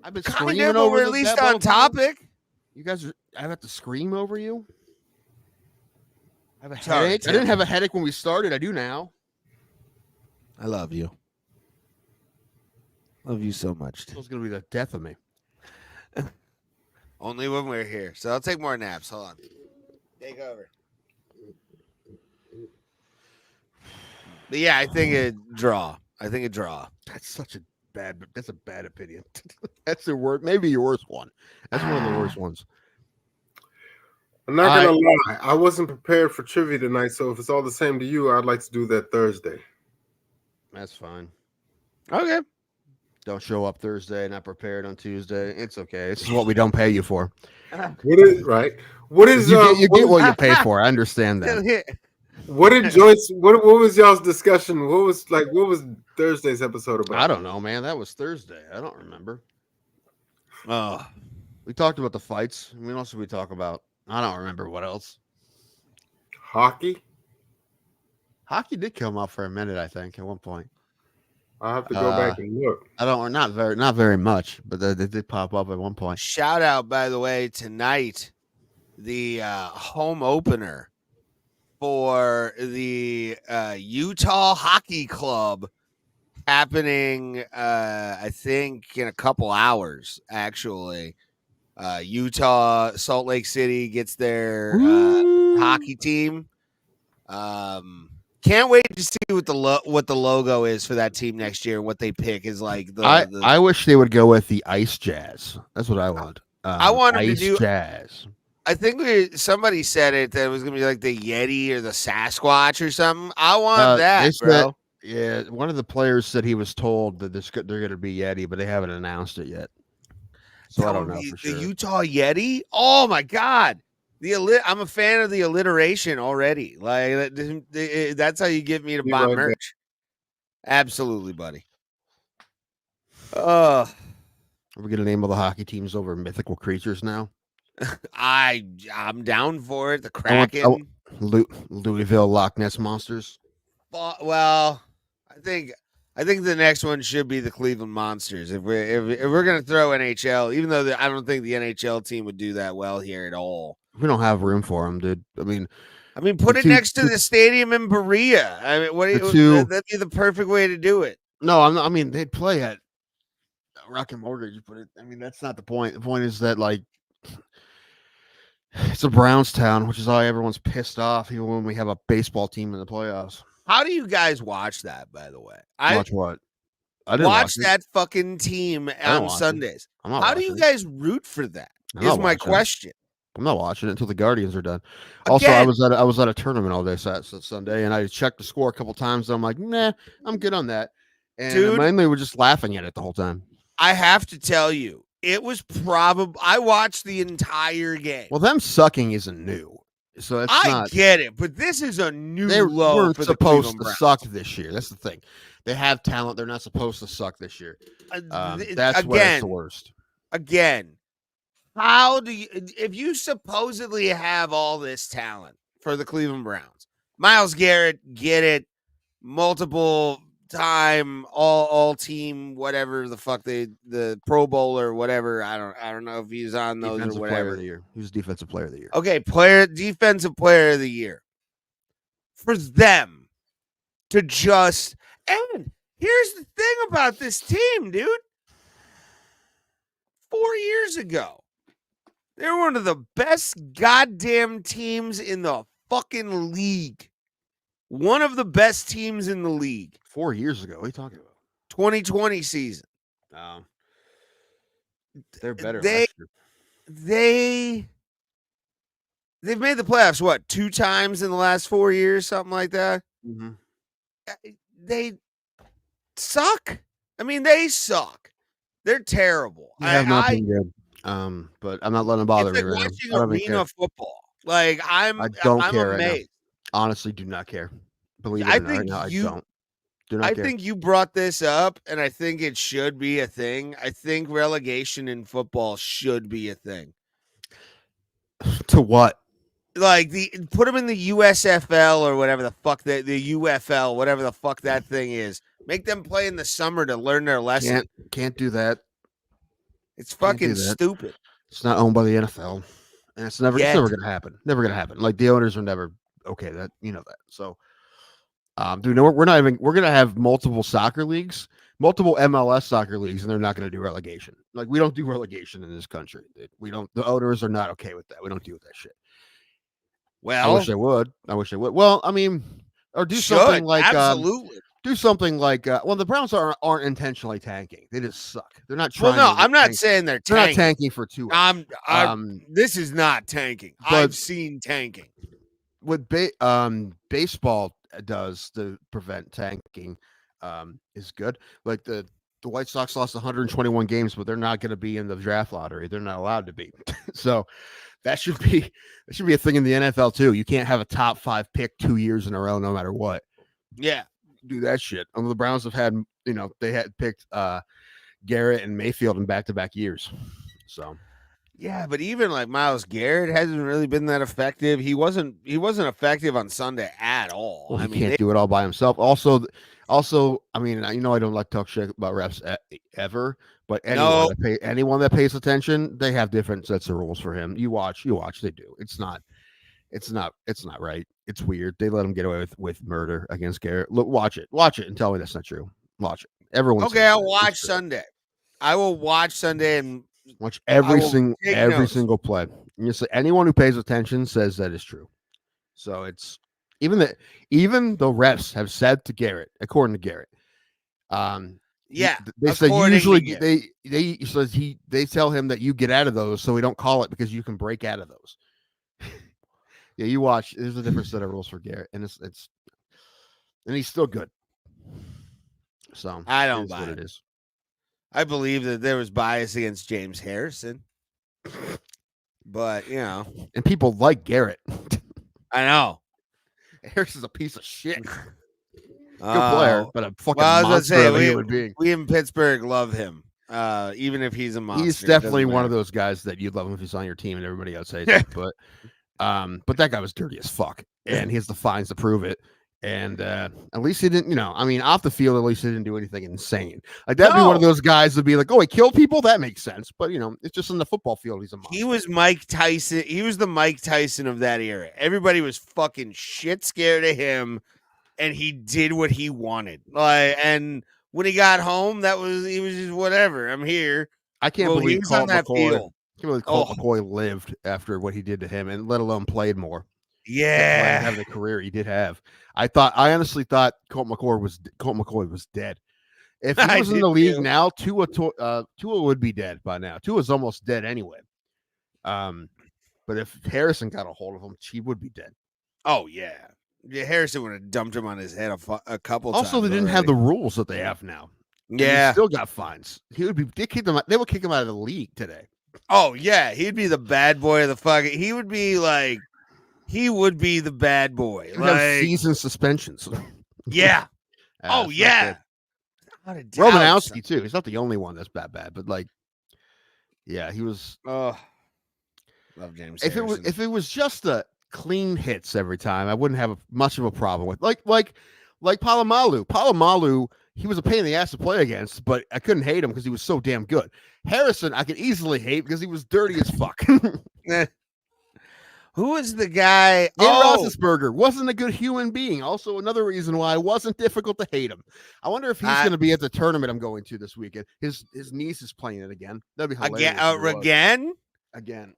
I've been kind screaming of, but over we're the at least that on whole time. topic. You guys are. I have to scream over you. I have a Sorry, headache. I Tim. didn't have a headache when we started. I do now. I love you. Love you so much. It's gonna be the death of me. Only when we're here. So I'll take more naps. Hold on. Take over. But yeah, I think a draw. That's such a bad. That's a bad opinion. That's the worst. Maybe your worst one. That's one of the worst ones. I'm not gonna lie. I wasn't prepared for trivia tonight, so if it's all the same to you, I'd like to do that Thursday. That's fine. Okay. Don't show up Thursday. Not prepared on Tuesday. It's okay. This is what we don't pay you for. What is right? What is You get what you pay for. I understand that. What did Joyce? What was y'all's discussion? What was Thursday's episode about? I don't know, man. That was Thursday. I don't remember. Oh, We talked about the fights. What else did we talk about? I don't remember what else. Hockey. Hockey did come up for a minute, I think, at one point. I'll have to go back and look. I don't, not very much, but they did pop up at one point. shout out, by the way, tonight, the home opener for the Utah Hockey Club happening, I think, in a couple hours, actually. Utah, Salt Lake City gets their hockey team. Can't wait to see what the logo is for that team next year. What they pick is like I wish they would go with the Ice Jazz. That's what I want. I want them to Ice do Jazz. I think somebody said it that it was gonna be like the Yeti or the Sasquatch or something. I want that, bro. Yeah, one of the players said he was told that they're going to be Yeti, but they haven't announced it yet. So I don't know for sure. The Utah Yeti. Oh my God. I'm a fan of the alliteration already. Like that's how you get me to buy right merch. Absolutely, buddy. Are we going to name all the hockey teams over mythical creatures now? I'm down for it. The Kraken. Louisville Loch Ness Monsters. Well, I think the next one should be the Cleveland Monsters. If we're gonna throw NHL, even though I don't think the NHL team would do that well here at all. We don't have room for them, dude. I mean, I mean, put it next to the stadium in Berea. I mean, that'd be the perfect way to do it. No, I'm not, I mean, they'd play at Rocket Mortgage, but I mean, that's not the point. The point is that like it's a Browns town, which is why everyone's pissed off, even when we have a baseball team in the playoffs. How do you guys watch that? By the way, Watch what? I didn't watch watch that fucking team on Sundays. How do you guys root for that? Is my question. I'm not watching it until the Guardians are done. Also, I was at a tournament all day Sunday, and I checked the score a couple times. And I'm like, nah, I'm good on that. And Dude, mainly we're just laughing at it the whole time. I have to tell you, it was probably I watched the entire game. Well, them sucking isn't new, so it's I get it, but this is a new low. We're for supposed the to suck this year. That's the thing. They have talent. They're not supposed to suck this year. That's where it's the worst. Again. How do you, if you supposedly have all this talent for the Cleveland Browns, Myles Garrett, get it, multiple time all team, whatever the fuck the Pro Bowler or whatever. I don't know if he's on those defensive or whatever. Player of the year. He was defensive player of the year. Okay, defensive player of the year. For them to just, and here's the thing about this team, dude. 4 years ago, they were one of the best goddamn teams in the fucking league. One of the best teams in the league. 4 years ago. What are you talking about? 2020 season. They're better last year. They've made the playoffs, what, 2 times in the last 4 years, something like that? Mm-hmm. They suck. I mean, they suck. They're terrible. They have not been good. But I'm not letting them bother me right now. Watching arena football. Like I don't I'm care amazed. right now. Honestly, do not care. Believe it or not, right now, I don't. Do not care. think you brought this up, and I think it should be a thing. I think relegation in football should be a thing. To what? Like put them in the USFL or whatever the fuck the UFL, whatever the fuck that thing is. Make them play in the summer to learn their lesson. Can't do that. It's fucking stupid. It's not owned by the NFL, and it's never gonna happen. Never gonna happen. Like the owners are never okay. That you know that. So, dude, no, we're gonna have multiple soccer leagues, multiple MLS soccer leagues, and they're not gonna do relegation. Like we don't do relegation in this country. We don't. The owners are not okay with that. We don't deal with that shit. Well, I wish they would. Well, I mean, or do something like absolutely. Do something like well, the Browns aren't intentionally tanking. They just suck. They're not trying. Well, no, I'm not saying they're tanking. They're not tanking for 2 years. This is not tanking. I've seen tanking. What baseball does to prevent tanking is good. Like the White Sox lost 121 games, but they're not going to be in the draft lottery. They're not allowed to be. So that should be a thing in the NFL too. You can't have a top 5 pick 2 years in a row, no matter what. Yeah. Do that shit. The Browns have had, they had picked Garrett and Mayfield in back-to-back years. So, yeah, but even like Myles Garrett hasn't really been that effective. He wasn't effective on Sunday at all. Well, he can't do it all by himself. Also, I mean, I don't like to talk shit about refs ever, but anyone that pays attention, they have different sets of rules for him. You watch, they do. It's not right. It's weird. They let him get away with murder against Garrett. Look, watch it and tell me that's not true. Watch it. Everyone. Okay, I'll watch Sunday. I will watch Sunday and watch every single play. And you say anyone who pays attention says that is true. So it's even the refs have said to Garrett, according to Garrett, they say usually they tell him that you get out of those, so we don't call it because you can break out of those. Yeah, you watch. There's a different set of rules for Garrett, and it's and he's still good. So I don't buy what it is. I believe that there was bias against James Harrison, but and people like Garrett. I know Harrison's a piece of shit. Good player, but a fucking monster of a human being. We in Pittsburgh love him, even if he's a monster. He's definitely one of those guys that you'd love him if he's on your team, and everybody else hates him. But that guy was dirty as fuck, and he has the fines to prove it. And at least he didn't, I mean, off the field, at least he didn't do anything insane. Like that'd be one of those guys that'd be like, oh, he killed people. That makes sense. But it's just in the football field. He's a monster. He was Mike Tyson. He was the Mike Tyson of that era. Everybody was fucking shit scared of him, and he did what he wanted. And when he got home, he was just whatever. I'm here. I can't he believe was on that field. I can't believe Colt McCoy lived after what he did to him, and let alone played more. Yeah, having the career he did have. I honestly thought Colt McCoy was dead. If he was in the league now, Tua would be dead by now. Tua's almost dead anyway. But if Harrison got a hold of him, he would be dead. Oh yeah, Harrison would have dumped him on his head a couple times. Also, they didn't have the rules that they have now. Yeah, he still got fines. They would kick him out of the league today. Oh yeah, he'd be the bad boy of the fucking. He would be the bad boy. Have season suspensions. Yeah. Yeah. Romanowski too. He's not the only one that's bad, but yeah, he was. Oh, love James. If it was just the clean hits every time, I wouldn't have much of a problem with like Palomalu. Palomalu, he was a pain in the ass to play against, but I couldn't hate him because he was so damn good. Harrison, I could easily hate because he was dirty as fuck. Who was the guy? Roethlisberger wasn't a good human being. Also, another reason why it wasn't difficult to hate him. I wonder if he's going to be at the tournament I'm going to this weekend. His niece is playing it again. That'd be hilarious. Again.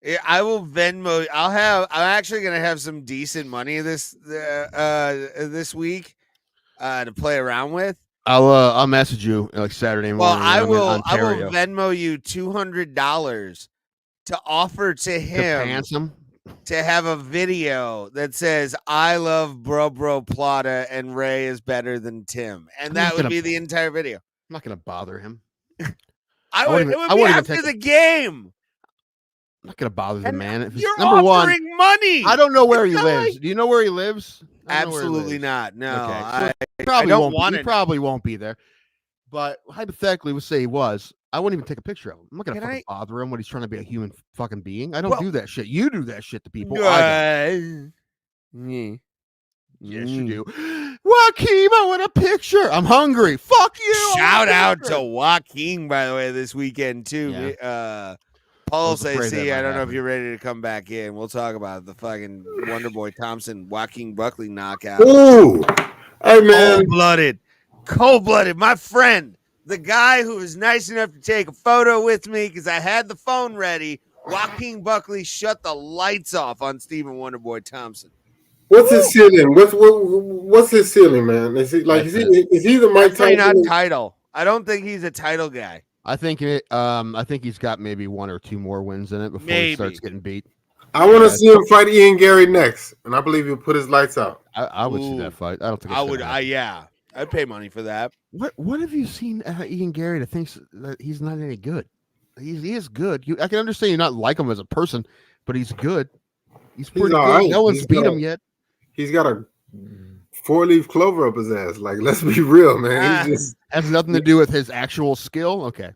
Yeah, I will Venmo. I'm actually going to have some decent money this week to play around with. I'll message you like Saturday morning. Well, I will Venmo you $200 to offer to him to have a video that says I love Bro Plata and Ray is better than Tim, and that would be the entire video. I'm not going to bother him. It would be after the game. I'm not going to bother the man. If you're number offering money. I don't know where he lives. Do you know where he lives? Absolutely not. No, okay. So he probably won't be there. But hypothetically, we'll say he was. I wouldn't even take a picture of him. I'm not going to bother him when he's trying to be a human fucking being. I don't do that shit. You do that shit to people. Yes, you do. Joaquin, I want a picture. I'm hungry. Fuck you. Shout out to Joaquin, by the way, this weekend, too. Yeah. Paul says, I don't know if you're ready to come back in. We'll talk about the fucking Wonderboy Thompson, Joaquin Buckley knockout. Ooh. Hey, man. Cold-blooded. My friend, the guy who was nice enough to take a photo with me because I had the phone ready, Joaquin Buckley shut the lights off on Stephen Wonderboy Thompson. What's his ceiling? What's his ceiling, man? Is he the Mike Tyson? Not title. I don't think he's a title guy. I think he's got maybe one or two more wins in it before he starts getting beat. I want to see him fight Ian Gary next, and I believe he'll put his lights out. I would see that fight. I don't think I would. I'd pay money for that. What have you seen Ian Gary that thinks that he's not any good? He is good. I can understand you not like him as a person, but he's good. He's pretty good. Right. No one's beat him yet. He's got a 4-leaf clover up his ass. Like, let's be real, man. He just has nothing to do with his actual skill. Okay,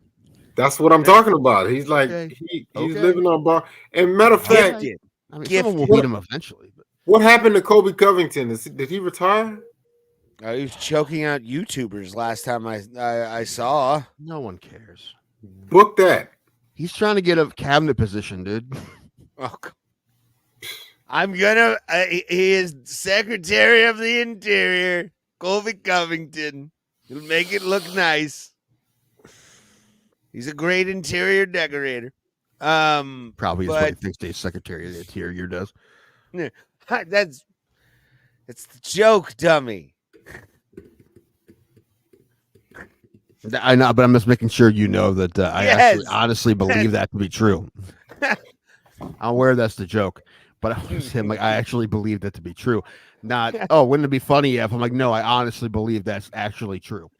that's what I'm talking about. He's like he's living on bar. And matter of fact, someone will beat him eventually. But what happened to Kobe Covington? Did he retire? He was choking out YouTubers last time I saw. No one cares. Book that. He's trying to get a cabinet position, dude. Oh, he is Secretary of the Interior, Colby Covington. He'll make it look nice. He's a great interior decorator. Probably is what he thinks the Secretary of the Interior does. It's the joke, dummy. I know, but I'm just making sure you know that I actually honestly believe that to be true. I'm aware that's the joke. But I actually believe that to be true. Not, wouldn't it be funny if I'm like, no, I honestly believe that's actually true.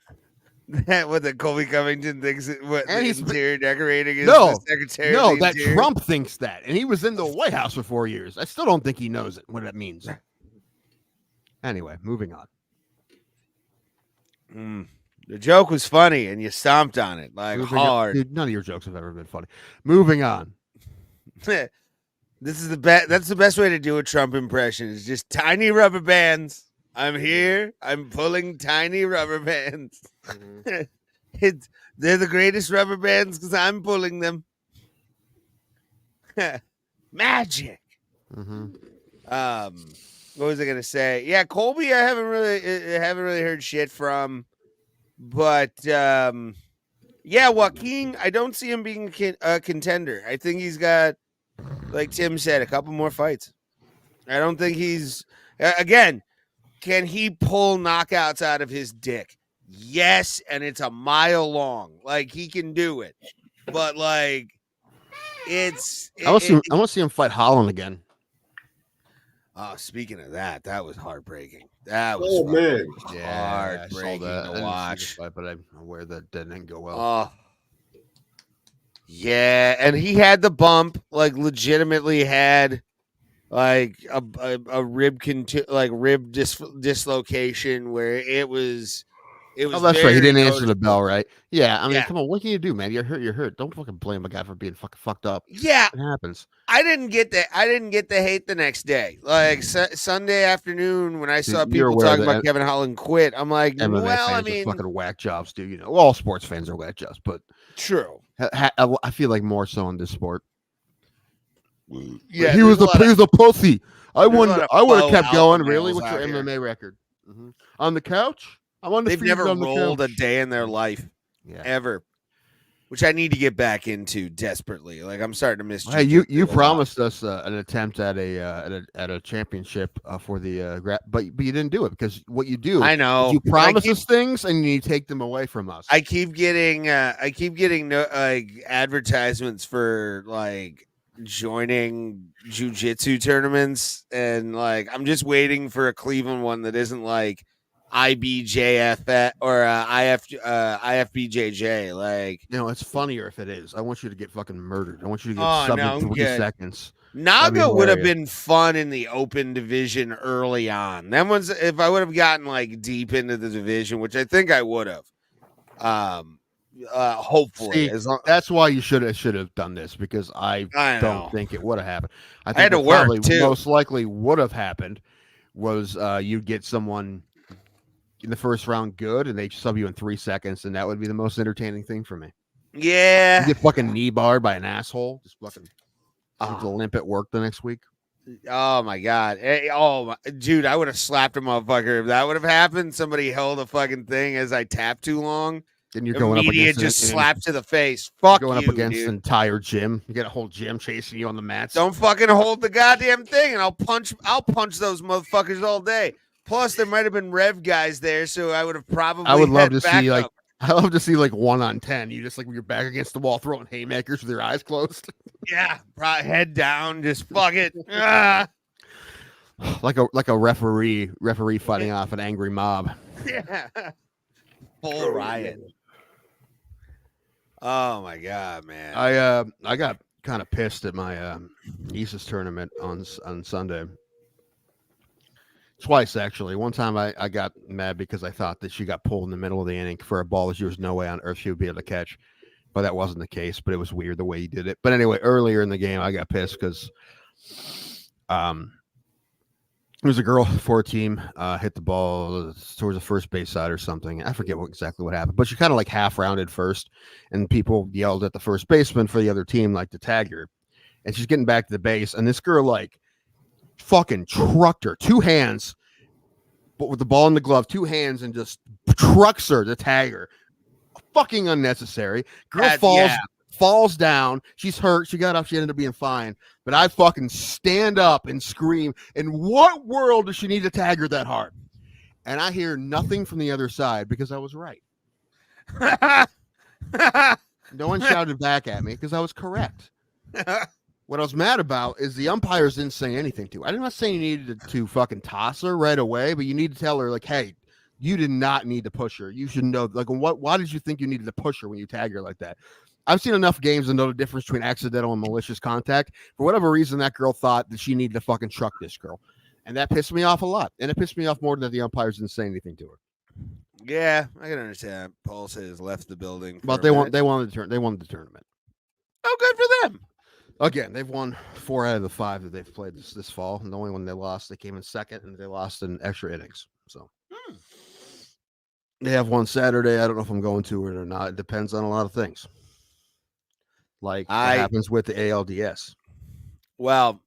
What the Colby Covington thinks interior decorating is the Secretary of the Interior? That Trump thinks that. And he was in the White House for 4 years. I still don't think he knows what that means. Anyway, moving on. The joke was funny and you stomped on it hard. Dude, none of your jokes have ever been funny. Moving on. This is the best. That's the best way to do a Trump impression. Is just tiny rubber bands. I'm here. I'm pulling tiny rubber bands. They're the greatest rubber bands because I'm pulling them. Magic. What was I gonna say? Yeah, Colby, I haven't really heard shit from, but yeah, Joaquin, I don't see him being a contender. I think he's got, like Tim said, a couple more fights. I don't think he's again. Can he pull knockouts out of his dick? Yes, and it's a mile long. Like he can do it, but like I want to see him fight Holland again. Oh, speaking of that, that was heartbreaking. That was man, heartbreaking to watch. Fight, but I'm aware that didn't go well. Oh, yeah, and he had the bump, like legitimately had like a rib dislocation where it was. Oh, that's right. He didn't answer the bell, right? Yeah. I mean, come on. What can you do, man? You're hurt. You're hurt. Don't fucking blame a guy for being fucking fucked up. Yeah, it happens. I didn't get the hate the next day. Like Sunday afternoon when I saw people talking about Kevin Holland quit, I'm like, MMA well, fans I mean, are fucking whack jobs, dude. You know, all sports fans are whack jobs, but true. I feel like more so in this sport. Yeah, he was a pussy. I would have kept going. Really, what's your MMA record? On the couch? They've never rolled a day in their life, ever, which I need to get back into desperately. Like I'm starting to miss. Hey, you promised us an attempt at a championship for the but you didn't do it because what you do, I know, you promise us things and you take them away from us. I keep getting advertisements for like joining jiu-jitsu tournaments, and like I'm just waiting for a Cleveland one that isn't like IBJF or IFBJJ. Like, it's funnier if it is. I want you to get fucking murdered. I want you to get subbed in 3 seconds. Naga would have been fun in the open division early on. That one's if I would have gotten like deep into the division, which I think I would have. Hopefully, that's why you should have done this because I don't think it would have happened. I think had to work too. Most likely would have happened was you get someone in the first round good and they sub you in 3 seconds, and that would be the most entertaining thing for me. Yeah, you get fucking knee barred by an asshole, just fucking limp at work the next week. Oh my god! Dude, I would have slapped a motherfucker if that would have happened. Somebody held a fucking thing as I tapped too long. Then you're going up against just slap to the face. Fuck going you, up against dude. An entire gym. You get a whole gym chasing you on the mats. Don't fucking hold the goddamn thing, and I'll punch those motherfuckers all day. Plus, there might have been Rev guys there, so I would have probably. I would love to see like. I love to see like 1 on 10. You just like with your back against the wall, throwing haymakers with your eyes closed. Yeah, head down, just fuck it. Like a referee fighting off an angry mob. Yeah, full riot. Oh my god, man! I got kind of pissed at my niece's tournament on Sunday. Twice, actually. One time I got mad because I thought that she got pulled in the middle of the inning for a ball that there was no way on earth she would be able to catch. But that wasn't the case. But it was weird the way he did it. But anyway, earlier in the game, I got pissed because it was a girl for a team hit the ball towards the first base side or something. I forget exactly what happened. But she kind of like half rounded first. And people yelled at the first baseman for the other team like to tag her. And she's getting back to the base. And this girl like fucking trucked her 2 hands, but with the ball in the glove, 2 hands, and just trucks her to tag her. Fucking unnecessary. Girl falls down. She's hurt. She got up. She ended up being fine. But I fucking stand up and scream. In what world does she need to tag her that hard? And I hear nothing from the other side because I was right. No one shouted back at me because I was correct. What I was mad about is the umpires didn't say anything to her. I'm not saying you needed to fucking toss her right away, but you need to tell her, like, hey, you did not need to push her. You should know, like, why did you think you needed to push her when you tag her like that? I've seen enough games to know the difference between accidental and malicious contact. For whatever reason, that girl thought that she needed to fucking truck this girl. And that pissed me off a lot. And it pissed me off more than that the umpires didn't say anything to her. Yeah, I can understand. Pulse has left the building. But they wanted the tournament. Oh, good for them. Again, they've won 4 out of the 5 that they've played this fall, and the only one they lost, they came in second, and they lost in extra innings. So they have one Saturday. I don't know if I'm going to it or not. It depends on a lot of things, like what happens with the ALDS. Well,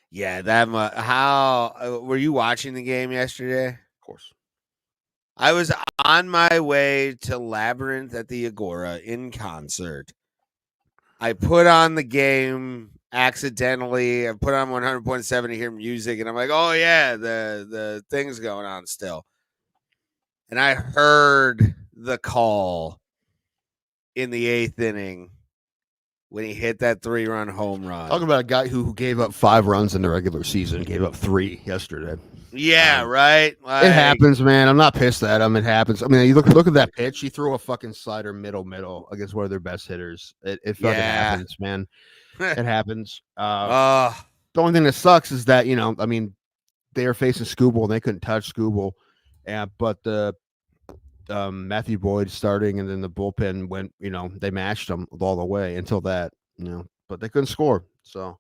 yeah, that how were you watching the game yesterday? Of course. I was on my way to Labyrinth at the Agora in concert. I put on the game accidentally. I put on 100.7 to hear music, and I'm like, oh yeah, the thing's going on still. And I heard the call in the 8th inning when he hit that 3-run home run. Talking about a guy who gave up 5 runs in the regular season, gave up 3 yesterday. Yeah, right. Like, it happens, man. I'm not pissed at him. It happens. I mean, you look at that pitch. He threw a fucking slider middle against one of their best hitters. It fucking happens, man. It happens. The only thing that sucks is that, I mean, they were facing Skubal and they couldn't touch Skubal. But the Matthew Boyd starting, and then the bullpen went, they matched them all the way until that, but they couldn't score. So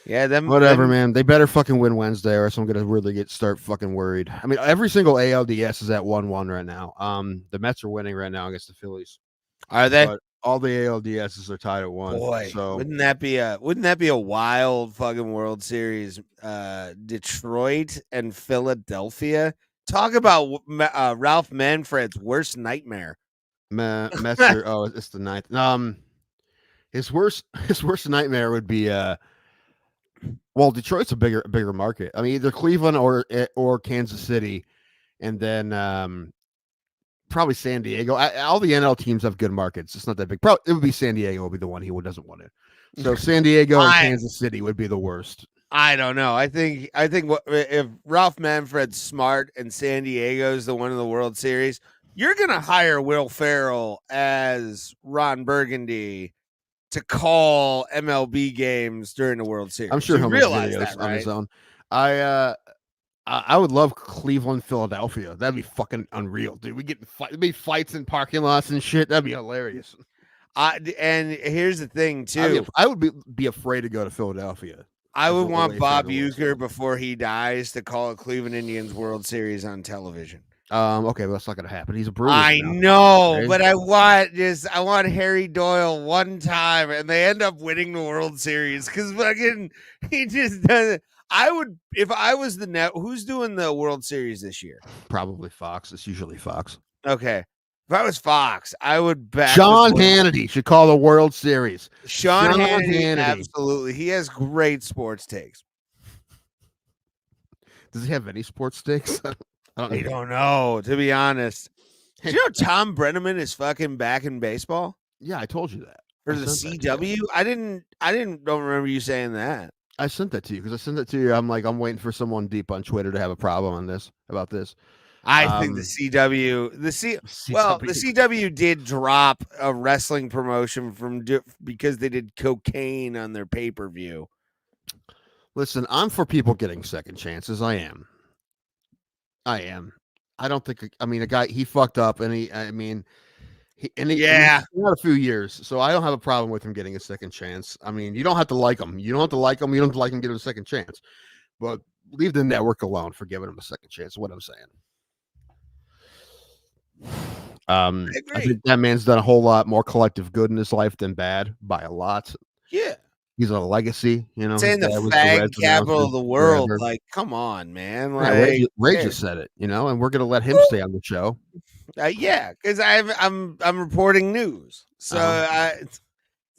yeah, whatever, man. They better fucking win Wednesday, or else I'm gonna really start fucking worried. I mean, every single ALDS is at 1-1 right now. The Mets are winning right now against the Phillies. Are they? But all the ALDSs are tied at 1. Boy, so wouldn't that be a wild fucking World Series? Detroit and Philadelphia. Talk about Ralph Manfred's worst nightmare. Mets are, it's the 9th. His worst nightmare would be well, Detroit's a bigger market. I mean, either Cleveland or Kansas City, and then probably San Diego. All the NL teams have good markets. It's not that big. Probably it would be San Diego would be the one he doesn't want it. So San Diego and Kansas City would be the worst. I don't know. I think if Ralph Manfred's smart and San Diego's the one in the World Series, you're gonna hire Will Ferrell as Ron Burgundy to call MLB games during the World Series. I'm sure he'll realize videos that, right? on his own. I would love Cleveland, Philadelphia. That'd be fucking unreal, dude. We get fights in parking lots and shit. That'd be hilarious. And here's the thing too. I would be afraid to go to Philadelphia. I would want Bob Uecker before he dies to call a Cleveland Indians World Series on television. Okay, well, that's not gonna happen. He's a Brewer. I know, okay? But I want Harry Doyle one time, and they end up winning the World Series because fucking he just doesn't. I would, if I was the net. Who's doing the World Series this year? Probably Fox. It's usually Fox. Okay, if I was Fox, I would back Sean Hannity should call the World Series. Sean Hannity, absolutely. He has great sports takes. Does he have any sports takes? I don't know, to be honest. Did you know Tom Brenneman is fucking back in baseball? Yeah, I told you that. For the CW? I don't remember you saying that. I sent that to you because I sent that to you. I'm waiting for someone deep on Twitter to have a problem about this. I think the CW did drop a wrestling promotion because they did cocaine on their pay-per-view. Listen, I'm for people getting second chances. I am. I don't think. I mean, a guy he fucked up, and he not a few years, so I don't have a problem with him getting a second chance. I mean, you don't have to like him. You don't have to like him. You don't have to like him getting a second chance, but leave the network alone for giving him a second chance. Is what I'm saying. I think that man's done a whole lot more collective good in his life than bad by a lot. Yeah. He's a legacy, saying the fag capital of the world. Forever. Like, come on, man. Like, Ray just said it, and we're gonna let him stay on the show. Yeah, because I'm reporting news, so it's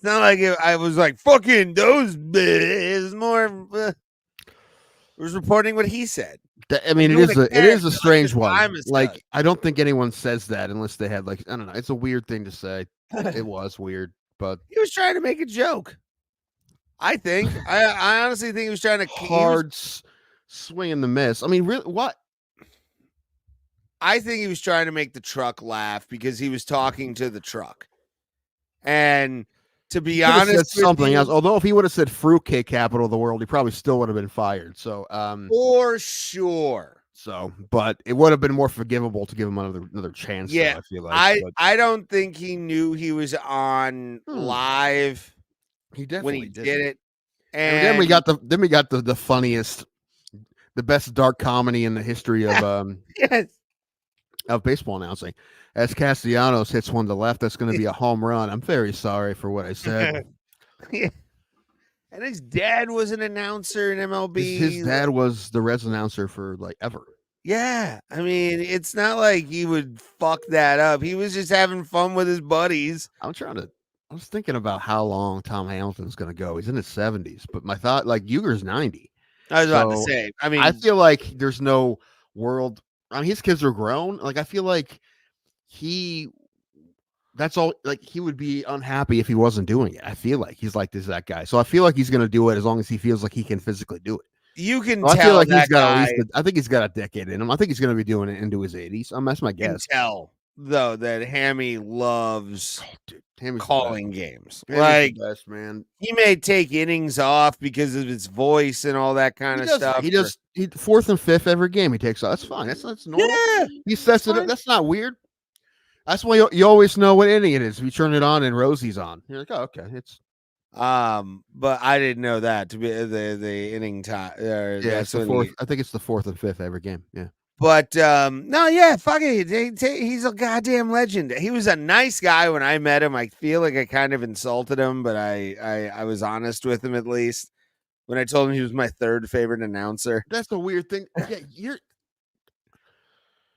not like I was like fucking those. It's more. I was reporting what he said. I mean, it is a strange one. Like, I don't think anyone says that unless they had I don't know. It's a weird thing to say. It was weird, but he was trying to make a joke. I think. I honestly think he was trying to hard swing and the miss. I mean, really, what? I think he was trying to make the truck laugh because he was talking to the truck. And to be honest, something else. Although if he would have said fruitcake capital of the world, he probably still would have been fired. So, for sure. So, but it would have been more forgivable to give him another chance. Yeah, though, I feel like I don't think he knew he was on live. He when definitely he did. did it. And then we got the funniest, the best dark comedy in the history of yes. of baseball announcing. As Castellanos hits one to left, that's going to be a home run. I'm very sorry for what I said. Yeah. And his dad was an announcer in MLB. His dad was the Reds announcer for like ever. Yeah, I mean, it's not like he would fuck that up. He was just having fun with his buddies. I was thinking about how long Tom Hamilton's going to go. He's in his 70s, but my thought, like, Uger's 90. I was about to So, say. I mean, I feel like there's no world. I mean, his kids are grown. Like, I feel like that's all. Like, he would be unhappy if he wasn't doing it. I feel like he's like that guy. So I feel like he's going to do it as long as he feels like he can physically do it. you can So tell I feel like that he's got guy, at least. I think he's got a decade in him. I think he's going to be doing it into his 80s. That's my you can guess. tell though that Hammy loves Dude, Tammy's calling games. the best. Like, The best, man. he may take innings off because of his voice and all that kind of stuff. He does. He fourth and fifth every game he takes off. That's fine. That's normal. Yeah, He sets it up. fine. That's not weird. That's why you always know what inning it is. If you turn it on and Rosie's on, you're like, oh, okay, it's but I didn't know that to be the inning time. it's the fourth. I think it's the fourth and fifth every game. Yeah. But no, yeah, fuck it. He's a goddamn legend. He was a nice guy when I met him. I feel like I kind of insulted him, but I was honest with him at least when I told him he was my third favorite announcer. That's the weird thing. Yeah, you're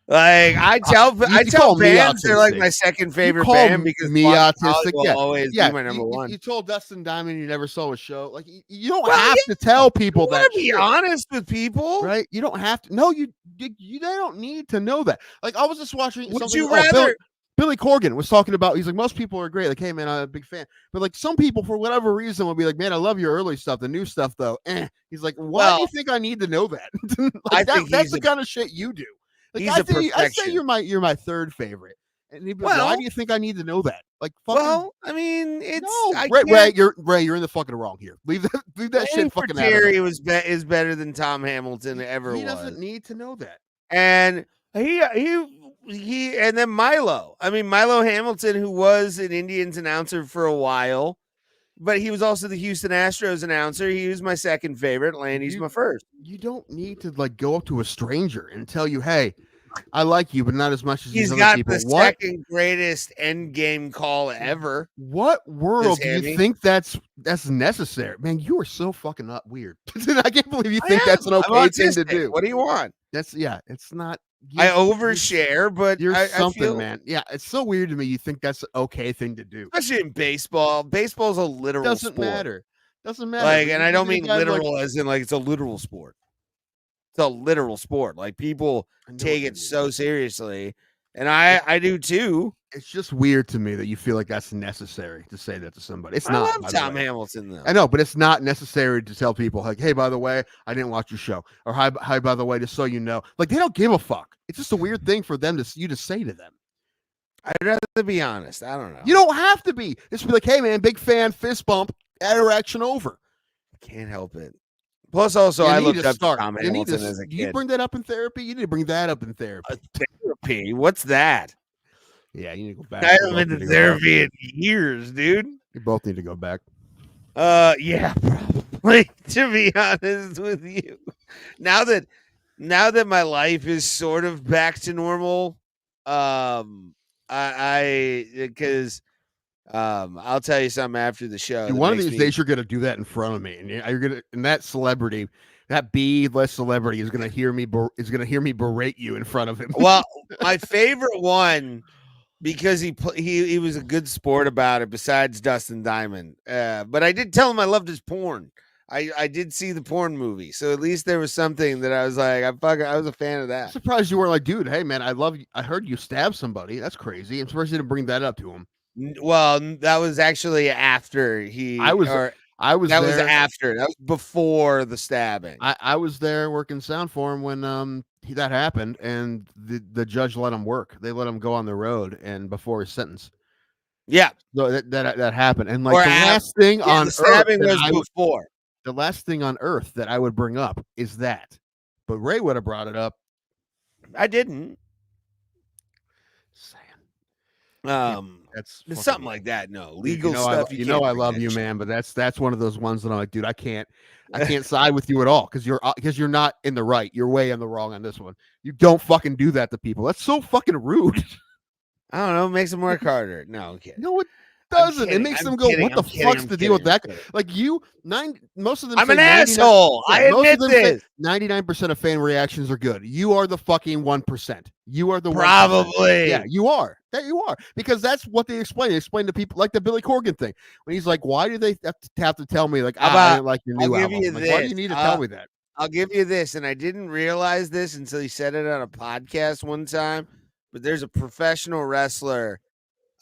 Like I tell call me bands they're like autistic. my second favorite call band because me Boston autistic. College will Yeah, always yeah. be my number one. You told Dustin Diamond you never saw a show. Like you don't Well, have to tell people You that. want to be shit, honest with people, right? You don't have to. No, you they don't need to know that. Like I was just watching. Would something, you rather? Billy Corgan was talking about. He's like, most people are great. Like, hey man, I'm a big fan. But like some people, for whatever reason, will be like, man, I love your early stuff. The new stuff, though, He's like, why do you think I need to know that? I think that's the kind of shit you do. Like, he's I a perfection. say you're my third favorite. And he'd be like, why Well- do you think I need to know that? Like, fucking, Well, I mean, it's no, I Ray, can't- you're in the fucking wrong here. Leave that Playing shit for fucking out of Terry there. is better than Tom Hamilton ever He was. doesn't need to know that. And he and then Milo. I mean, Milo Hamilton, who was an Indians announcer for a while, but he was also the Houston Astros announcer. He was my second favorite. Landy's my first. You don't need to like go up to a stranger and tell you, hey, I like you, but not as much as He's these got other people. the What second greatest end game call ever. what world do Hammy. you think that's necessary? Man, you are so fucking up weird. I can't believe you think I that's an am. I'm okay thing to autistic. do. What do you want? That's it's not. I overshare, but You're I something, feel, man. Yeah, it's so weird to me. You think that's an okay thing to do? especially in baseball. Baseball's a literal Doesn't sport. matter. Doesn't matter. Like, But and you I don't think mean a guy literal as in like it's a literal sport. It's a literal sport. Like people I know take what it you so seriously, and I do too. It's just weird to me that you feel like that's necessary to say that to somebody. It's I not. love by the Tom way. Hamilton though. I know, but it's not necessary to tell people like, "Hey, by the way, I didn't watch your show," or "Hi, by the way, just so you know." Like they don't give a fuck. It's just a weird thing for them to say to them. I'd rather be honest. I don't know. You don't have to be. Just be like, "Hey, man, big fan, fist bump, interaction over." I can't help it. Plus, also, You I need looked to up start. Tom You need Hamilton to- as a Do you kid. bring that up in therapy? You need to bring that up in therapy. Therapy? What's that? Yeah, you need to go back. I You haven't both been need to to go back. therapy in years, dude. You both need to go back. Yeah, probably. To be honest with you, now that my life is sort of back to normal, because I'll tell you something after the show. Dude, that one of makes these me- days, you're gonna do that in front of me, and you're gonna. And that celebrity, that B-list celebrity, is gonna hear me. Is gonna hear me berate you in front of him. Well, my favorite one, because he was a good sport about it. Besides Dustin Diamond, but I did tell him I loved his porn. I did see the porn movie, so at least there was something that I was like, I was a fan of I'm that. surprised you weren't like, dude. Hey, man, I love you. I heard you stab somebody. That's crazy. I'm surprised you didn't bring that up to him. Well, that was actually after he. I was That there. was after. That was before the stabbing. I was there working sound for him when that happened, and the judge let him work. They let him go on the road and before his sentence. Yeah, So that happened, and like Or the last thing yeah, on the stabbing earth was before. the last thing on earth that I would bring up is that, but Ray would have brought it up. I didn't. Saying. That's something fucking- like that. No Dude, legal you know, stuff. I, You you can't know I bring love that you, shit. man, but that's one of those ones that I'm like, dude, I can't side with you at all because you're not in the right. You're way in the wrong on this one. You don't fucking do that to people. That's so fucking rude. I don't know. Makes them work harder. No, I'm kidding. No, it I'm doesn't. It kidding, makes I'm them go, kidding, what the I'm kidding, fuck's I'm the deal with kidding, I'm that? kidding. Like most of them I'm say an 99 asshole. I most admit of them say this. 99% of fan reactions are good. You are the fucking 1%. You are the 1%. Probably. Yeah, you are. That you are. Because that's what they explain. They explain to people like the Billy Corgan thing. When he's like, why do they have to tell me like, How I about- didn't like your I'll new give album? you Like, why do you this. need to tell me that? I'll give you this, and I didn't realize this until he said it on a podcast one time. But there's a professional wrestler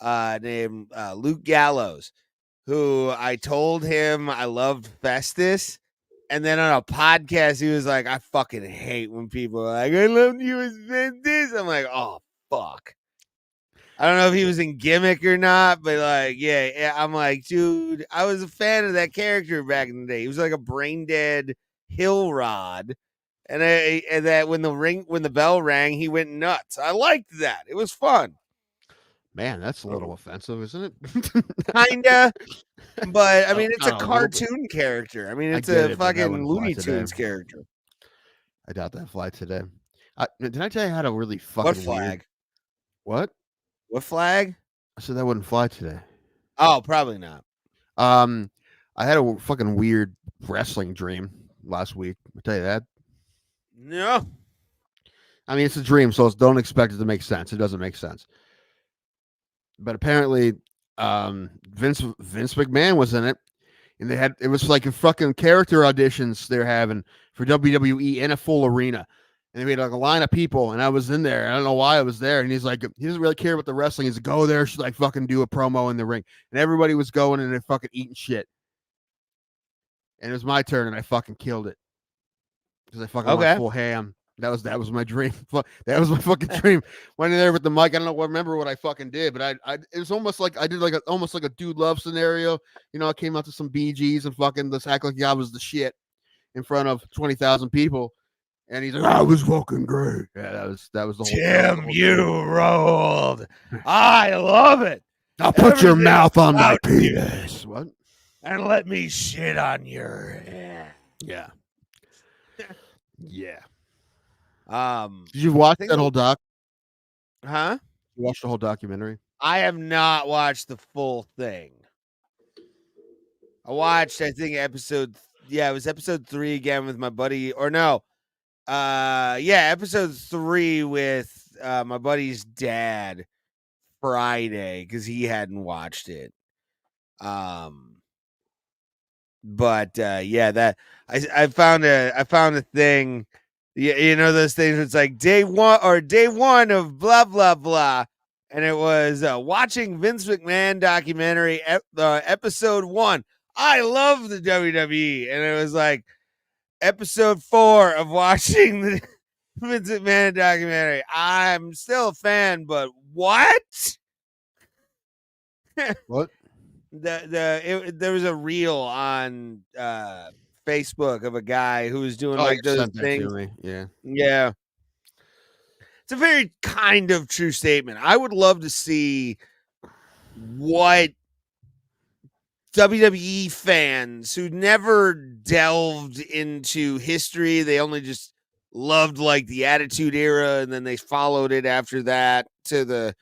named Luke Gallows, who I told him I loved Festus, and then on a podcast he was like, "I fucking hate when people are like I love you as Festus." I'm like, "Oh fuck." I don't know if he was in gimmick or not, but like, yeah, I'm like, dude, I was a fan of that character back in the day. He was like a brain dead hill rod. And that when the bell rang, he went nuts. I liked that. It was fun. Man, that's a little offensive, isn't it? Kinda. But I Oh, mean it's a kinda a little bit. cartoon character. I mean I it's get a it, but that fucking wouldn't fly Looney today. Tunes character. I doubt that fly today. Did I tell you I had a really fucking What weird- flag? What? What flag? I said that wouldn't fly today. Oh, probably not. I had a fucking weird wrestling dream last week. I'll tell you that. No. I mean, it's a dream, so don't expect it to make sense. It doesn't make sense. But apparently, Vince McMahon was in it, and it was like a fucking character auditions they're having for WWE in a full arena. And we had like a line of people, and I was in there. I don't know why I was there. And he's like, he doesn't really care about the wrestling. He's like, go there, should like fucking do a promo in the ring. And everybody was going and they're fucking eating shit. And it was my turn, and I fucking killed it because I fucking went full ham. That was my dream. That was my fucking dream. Went in there with the mic. I don't remember what I fucking did, but it was almost like I did like almost like a Dude Love scenario. You know, I came out to some BGs and fucking let's act like I was the shit in front of 20,000 people. And he's like, "I was fucking great." Yeah, that was the whole. Tim, you rolled. I love it. I'll put your Everything mouth on my about you. penis. What? And let me shit on your head. Yeah. Yeah. Did Did you watch that whole doc? Huh? You watched the whole documentary? I have not watched the full thing. I watched, I think, it was episode 3 again with my buddy, or no. Episode 3 with my buddy's dad Friday because he hadn't watched it. That I found a thing. You know those things where it's like day one of blah blah blah, and it was watching Vince McMahon documentary episode 1. I love the WWE, and it was like episode 4 of watching the Vince McMahon documentary. I'm still a fan, but what? What? There was a reel on Facebook of a guy who was doing Oh, like you those sent that to things. me. Yeah. Yeah. It's a very kind of true statement. I would love to see what WWE fans who never delved into history, they only just loved like the Attitude Era, and then they followed it after that to the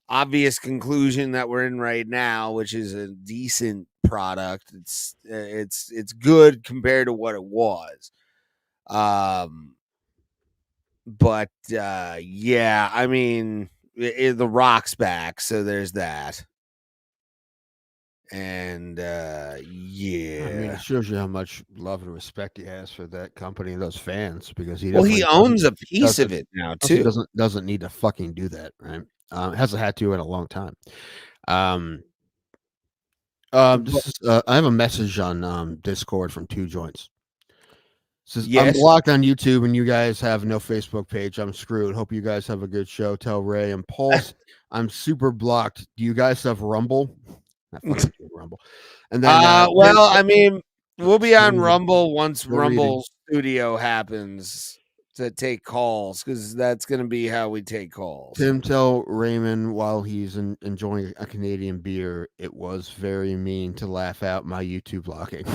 obvious conclusion that we're in right now, which is a decent product. It's good compared to what it was. I mean, the Rock's back, so there's that. And I mean, it shows you how much love and respect he has for that company and those fans because he owns a piece of it now too. Doesn't need to fucking do that, right? Hasn't had to in a long time. I have a message on Discord from Two Joints. It says, I'm blocked on YouTube and you guys have no Facebook page. I'm screwed. Hope you guys have a good show. Tell Ray and Pulse I'm super blocked. Do you guys have Rumble? Rumble. And then I mean, we'll be on Rumble once Rumble Studio happens. to take calls because that's going to be how we take calls. Tim, tell Raymond while he's enjoying a Canadian beer, it was very mean to laugh out my YouTube blocking.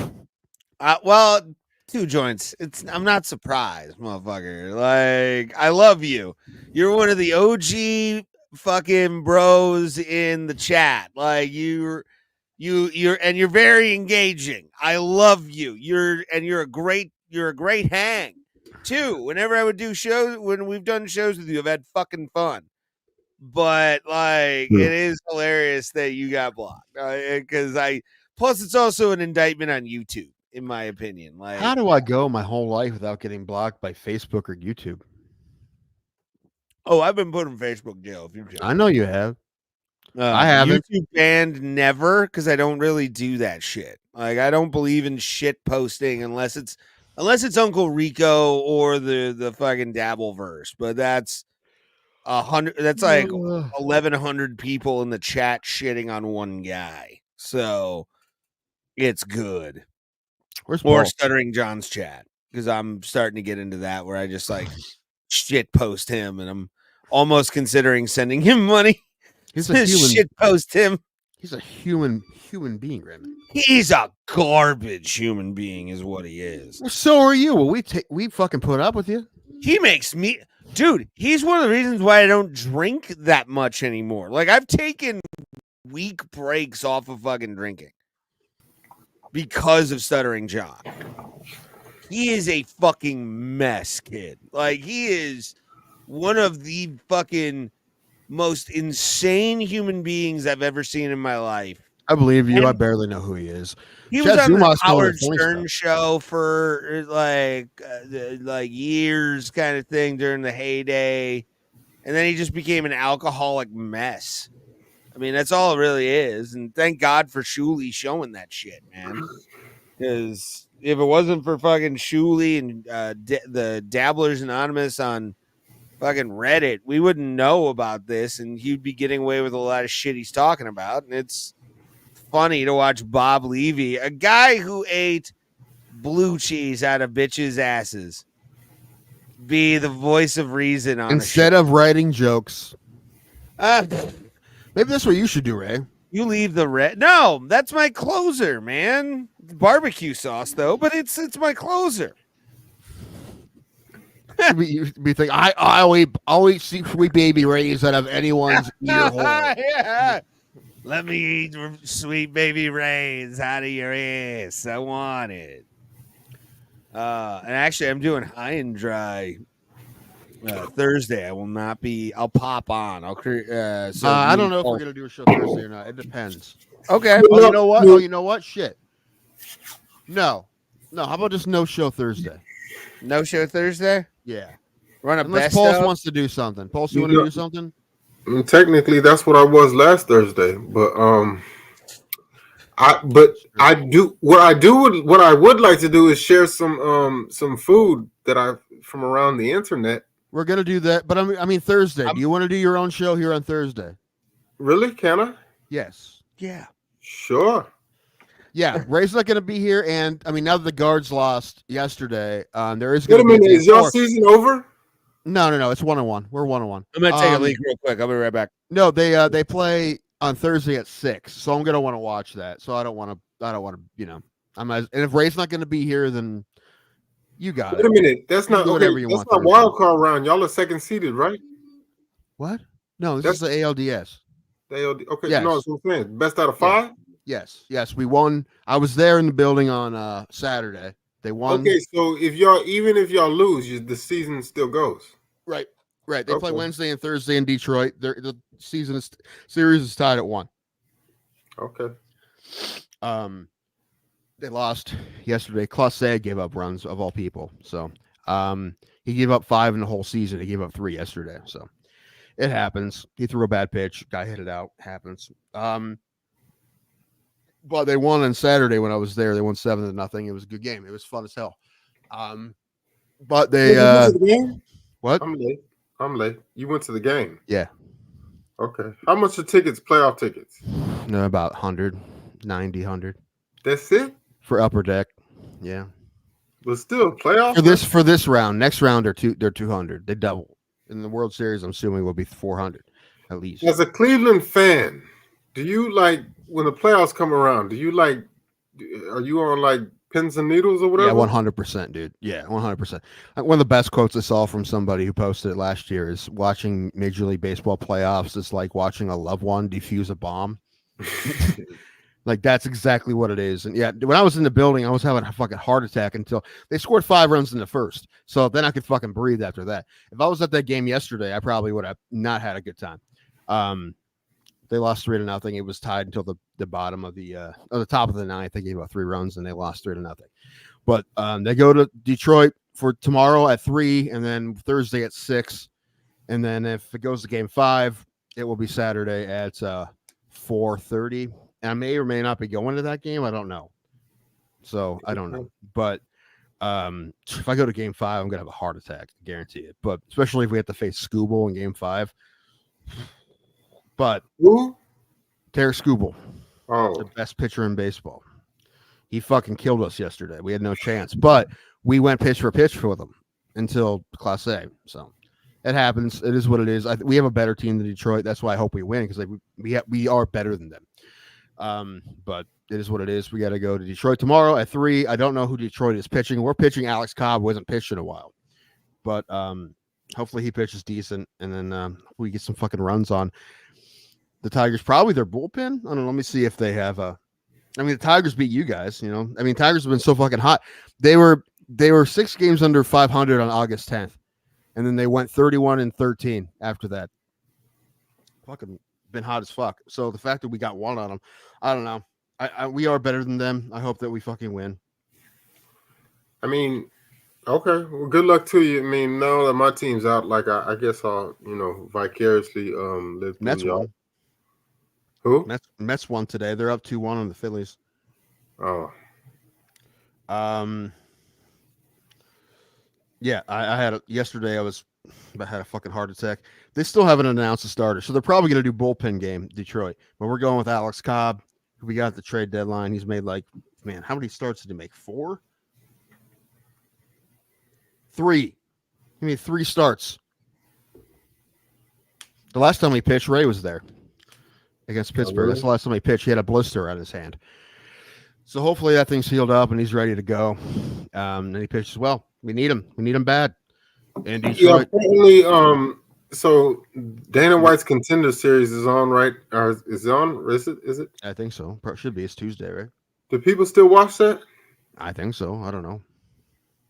Well, 2 joints. I'm not surprised, motherfucker. Like, I love you. You're one of the OG fucking bros in the chat. Like, you're very engaging. I love you. You're a great hang. 2, whenever I would do shows, when we've done shows with you, I've had fucking fun. But like, it is hilarious that you got blocked because plus it's also an indictment on YouTube, in my opinion. Like, how do I go my whole life without getting blocked by Facebook or YouTube? Oh, I've been put in Facebook jail. If you're I know you have. I haven't. YouTube banned never because I don't really do that shit. Like, I don't believe in shit posting unless it's Uncle Rico or the fucking Dabbleverse. But that's 100. That's like 1,100 people in the chat shitting on one guy. So it's good. Where's Or Paul? Stuttering John's chat, because I'm starting to get into that where I just like shit post him, and I'm almost considering sending him money. He's a human. Shit post him. He's a human being, Raymond. He's a garbage human being, is what he is. Well, so are you. Well, we fucking put up with you. He makes me, dude. He's one of the reasons why I don't drink that much anymore. Like, I've taken week breaks off of fucking drinking because of Stuttering John. He is a fucking mess, kid. Like, he is one of the fucking most insane human beings I've ever seen in my life. I believe you. And I barely know who he is. He Chad was on the Zumo's telling Howard us funny Stern stuff. show for like years, kind of thing, during the heyday, and then he just became an alcoholic mess. I mean, that's all it really is. And thank God for Shuley showing that shit, man. Because if it wasn't for fucking Shuley and the Dabblers Anonymous on fucking Reddit, we wouldn't know about this, and he'd be getting away with a lot of shit he's talking about. And it's funny to watch Bob Levy, a guy who ate blue cheese out of bitches' asses, be the voice of reason on Instead of writing jokes. maybe Maybe that's what you should do, Ray. you leave the red. No, that's my closer, man. Barbecue sauce though, but it's my closer. You be thinking, I'll eat sweet baby rays out of anyone's ear hole. Yeah. Let me eat sweet baby rays out of your ass. I want it. And actually, I'm doing high and dry Thursday. I will not be. I'll pop on. I'll create. I don't know if we're gonna do a show Thursday or not. It depends. Okay. Oh, you know what? Oh, you know what? Shit. No. How about just no show Thursday? No show Thursday. Yeah. Run a Unless best Pulse of. wants to do something. Pulse, you want to do something? Technically, that's what I was last Thursday, but what I would like to do is share some food that from around the internet. We're gonna do that, but I mean Thursday. Do you want to do your own show here on Thursday? Really? Can I? Yes. Yeah. Sure. Yeah, Ray's not gonna be here, and I mean now that the Guards lost yesterday, there is Wait gonna a minute. be Is your season over? No. It's 1-1. We're 1-1. I'm gonna take a leak real quick. I'll be right back. No, they play on Thursday at 6, so I'm gonna want to watch that. So I don't want to, and if Ray's not gonna be here, then you got Wait it. a minute. That's not do okay. whatever you That's want not Thursday. wild card round. Y'all are second seeded, right? What? No, this is the ALDS. Okay. Yes. No, that's what I'm saying. Best out of 5. Yes, we won. I was there in the building on Saturday. They won. Okay, so even if y'all lose, the season still goes. Right. They play Okay. Wednesday and Thursday in Detroit. The series is tied at 1. Okay. They lost yesterday. Classe gave up runs of all people. So he gave up 5 in the whole season. He gave up 3 yesterday. So it happens. He threw a bad pitch. Guy hit it out. Happens. But they won on Saturday when I was there. They won 7-0. It was a good game. It was fun as hell. But they You went to the game? what? I'm late. You went to the game? Yeah. Okay. How much are tickets? Playoff tickets? No, about 100, 90, 100 That's it? for upper deck. Yeah. But still, playoffs for this round. Next round they're 200. They double. In the World Series, I'm assuming will be 400 at least. As a Cleveland fan, do you like when the playoffs come around? Do you like? Are you on like pins and needles or whatever? Yeah, 100%, dude. Yeah, 100%. One of the best quotes I saw from somebody who posted it last year is watching Major League Baseball playoffs is like watching a loved one defuse a bomb. Like that's exactly what it is. And yeah, when I was in the building, I was having a fucking heart attack until they scored 5 runs in the first. So then I could fucking breathe after that. If I was at that game yesterday, I probably would have not had a good time. They lost 3-0. It was tied until the bottom of the top of the ninth. They gave up 3 runs and they lost 3-0. But they go to Detroit for tomorrow at 3, and then Thursday at 6, and then if it goes to Game 5, it will be Saturday at 4:30. And I may or may not be going to that game. I don't know. So I don't know. But if I go to Game 5, I'm gonna have a heart attack, I guarantee it. But especially if we have to face Scooble in Game 5. But who? Terry Scooble, the best pitcher in baseball. He fucking killed us yesterday. We had no chance, but we went pitch for pitch with him until Class A. So it happens. It is what it is. We have a better team than Detroit. That's why I hope we win because we are better than them. But it is what it is. We got to go to Detroit tomorrow at 3. I don't know who Detroit is pitching. We're pitching Alex Cobb, who hasn't pitched in a while, but hopefully he pitches decent, and then we get some fucking runs on. The Tigers, probably their bullpen. I don't know. Let me see if they have a. I mean, the Tigers beat you guys. You know, I mean, Tigers have been so fucking hot. They were 6 games under 500 on August 10th, and then they went 31-13 after that. Fucking been hot as fuck. So the fact that we got 1 on them, I don't know. We are better than them. I hope that we fucking win. I mean, okay. Well, good luck to you. I mean, now that my team's out, like I guess I'll vicariously live through Mets y'all. won. Who? Mets won today. They're up 2-1 on the Phillies. Oh. Yeah, I had yesterday. I had a fucking heart attack. They still haven't announced a starter, so they're probably going to do bullpen game Detroit. But we're going with Alex Cobb, who we got at the trade deadline. He's made how many starts did he make? 4? 3. He made 3 starts. The last time he pitched, Ray was there against Pittsburgh. Really? That's the last time he pitched. He had a blister on his hand. So hopefully that thing's healed up and he's ready to go. And he pitches well. We need him. We need him bad. And Detroit. Yeah, apparently, so Dana White's Contender Series is on, right? Or is it on? Is it? I think so. Should be. It's Tuesday, right? Do people still watch that? I think so. I don't know.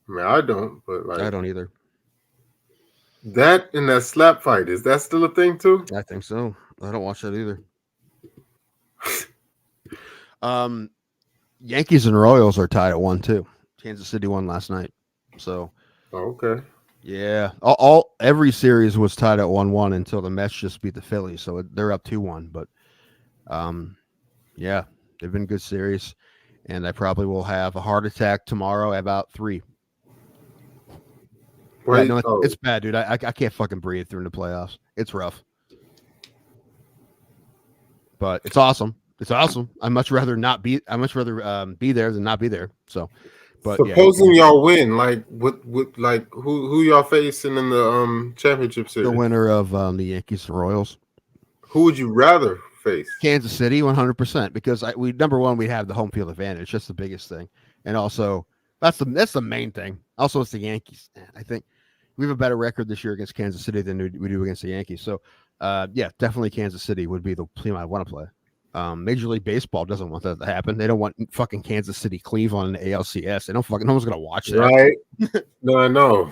I mean, I don't, but I don't either. That and that slap fight, is that still a thing too? I think so. I don't watch that either. Yankees and Royals are tied at 1-2. Kansas City won last night. So okay. Yeah. Every series was tied at 1-1 until the Mets just beat the Phillies. So they're up 2-1. But yeah, they've been good series. And I probably will have a heart attack tomorrow at about 3. Wait, yeah, no, it's bad, dude. I can't fucking breathe through the playoffs. It's rough. But it's awesome. It's awesome. I'd much rather be there than not be there. So, but supposing y'all win, like who y'all facing in the championship series? The winner of the Yankees and Royals. Who would you rather face? Kansas City, 100%. Because number one, we have the home field advantage. That's the biggest thing, and also that's the main thing. Also, it's the Yankees. I think we have a better record this year against Kansas City than we do against the Yankees. So, yeah, definitely Kansas City would be the team I want to play. Major League Baseball doesn't want that to happen. They don't want fucking Kansas City, Cleveland, and ALCS. They don't fucking. No one's gonna watch that, right? No, I know.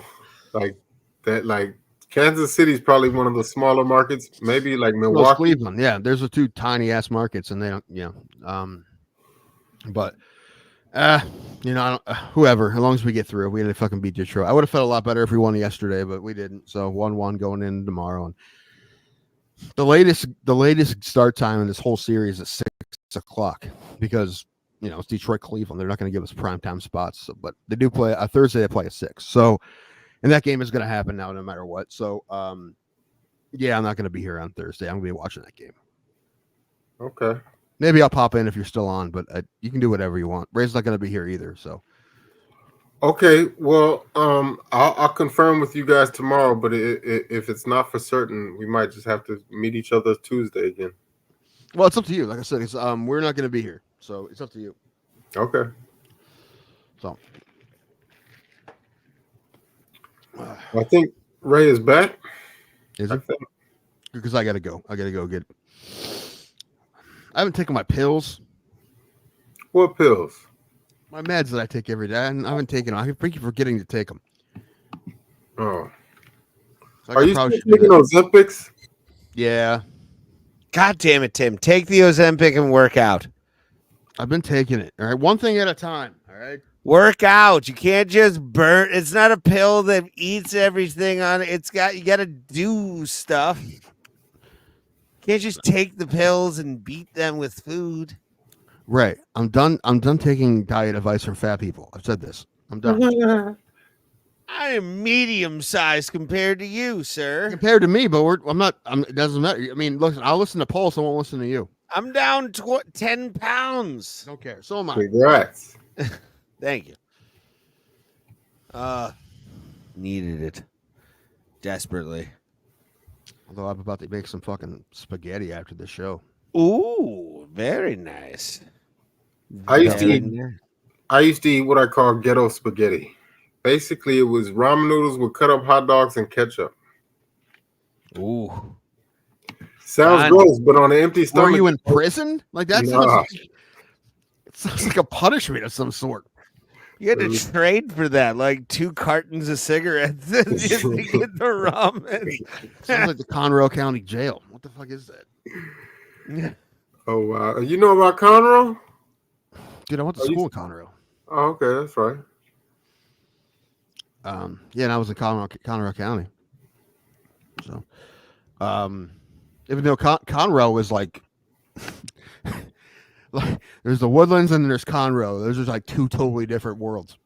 Like that. Like Kansas City is probably one of the smaller markets. Maybe like Milwaukee, well, Cleveland. Yeah, there's the 2 tiny ass markets, and they don't. Yeah. But whoever. As long as we get through, we had to fucking beat Detroit. I would have felt a lot better if we won yesterday, but we didn't. So 1-1 going in tomorrow, and the latest start time in this whole series is 6:00 because it's Detroit, Cleveland. They're not going to give us primetime spots, but they do play a Thursday. They play at 6. So, and that game is going to happen now, no matter what. So, yeah, I'm not going to be here on Thursday. I'm going to be watching that game. Okay. Maybe I'll pop in if you're still on, but you can do whatever you want. Ray's not going to be here either. So, Okay, well, I'll confirm with you guys tomorrow. But if it's not for certain, we might just have to meet each other Tuesday again. Well, it's up to you. Like I said, it's we're not going to be here, so it's up to you. Okay. So I think Ray is back. is I it? think. Because I gotta go. I gotta go get. I haven't taken my pills, What pills? my meds that I take every day. I haven't taken them. I keep forgetting to take them. Oh, So are I you probably still should do taking that. Ozempics? Yeah, God damn it, Tim. Take the Ozempic and work out. I've been taking it. All right, one thing at a time. All right. Work out. You can't just burn. It's not a pill that eats everything on it. You got to do stuff. Can't just take the pills and beat them with food. Right. I'm done. I'm done taking diet advice from fat people. I've said this. I'm done. I am medium sized compared to you, sir. Compared to me, but I'm not. It doesn't matter. I mean, listen. I'll listen to Pulse. I won't listen to you. I'm down 10 pounds. Don't care. So am I. Congrats. Thank you. Needed it desperately. Although I'm about to make some fucking spaghetti after the show. Ooh, very nice. I used to Very eat. nice. I used to eat what I call ghetto spaghetti. Basically, it was ramen noodles with cut up hot dogs and ketchup. Ooh. Sounds Fine. gross, but on an empty stomach. Were you in prison? Like that Nah. sounds. Like, it sounds like a punishment of some sort. You had to trade for that, like 2 cartons of cigarettes just to get the ramen. Sounds like the Conroe County Jail. What the fuck is that? Oh wow! You know about Conroe? Dude, I went to school in Conroe. Oh, okay, that's right. Yeah, and I was in Conroe County. So, even though Conroe was like, like, there's the Woodlands and there's Conroe. Those are like 2 totally different worlds.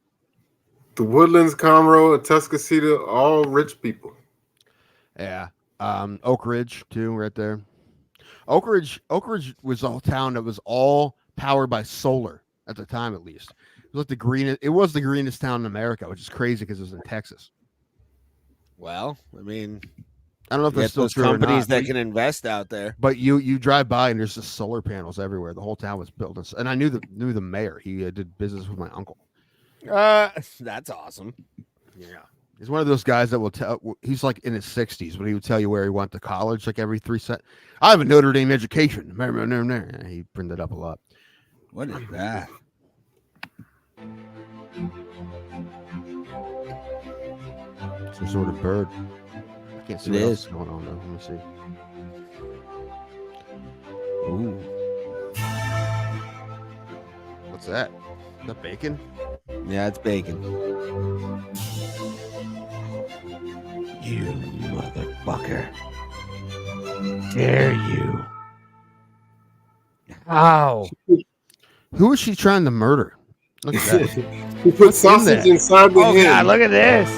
The Woodlands, Conroe, and Tuscaloosa, all rich people. Yeah. Oak Ridge too, right there. Oak Ridge was a town that was all powered by solar at the time, at least. It was like the greenest town in America, which is crazy because it was in Texas. Well, I mean, I don't know if you that's get still those true or companies not, that can invest out there. but you drive by and there's just solar panels everywhere. The whole town was built, and I knew the mayor. He did business with my uncle. That's awesome. Yeah, he's one of those guys that will tell. He's like in his 60s, but he would tell you where he went to college like every 3 cents. I have a Notre Dame education. He printed up a lot. What is that? Some sort of bird. I can't see It what else is. is going on though. Let me see. Ooh. What's that? Is that bacon? Yeah, it's bacon. You motherfucker. Dare you? How? Who is she trying to murder? Look at that. He put sausage inside the Oh hen. God, look at this.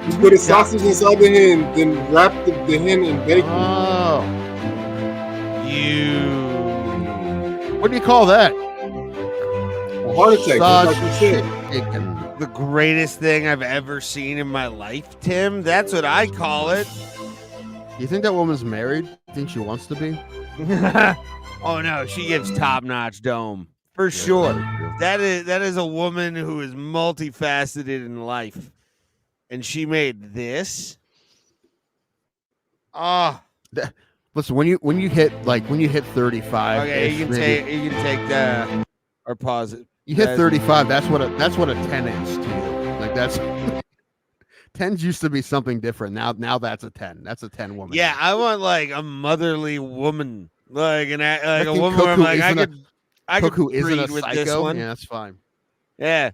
He put a sausage inside the hen, then wrapped the hen in bacon. Oh, You. what do you call that? A heart attack, just like you said. Bacon. The greatest thing I've ever seen in my life, Tim. That's what I call it. You think that woman's married? Think she wants to be? Oh no, she gives top-notch dome for sure. That is a woman who is multifaceted in life, and she made this. Listen, when you hit 35, Okay, you can take the or pause it. You hit 35. That's what a 10 is to you. Like that's 10s used to be something different. Now that's a 10. That's a 10 woman. Yeah, I want like a motherly woman, like a think woman where I'm Cuckoo like isn't I could Cook, who isn't breed a with this psycho. one. Yeah, that's fine. Yeah.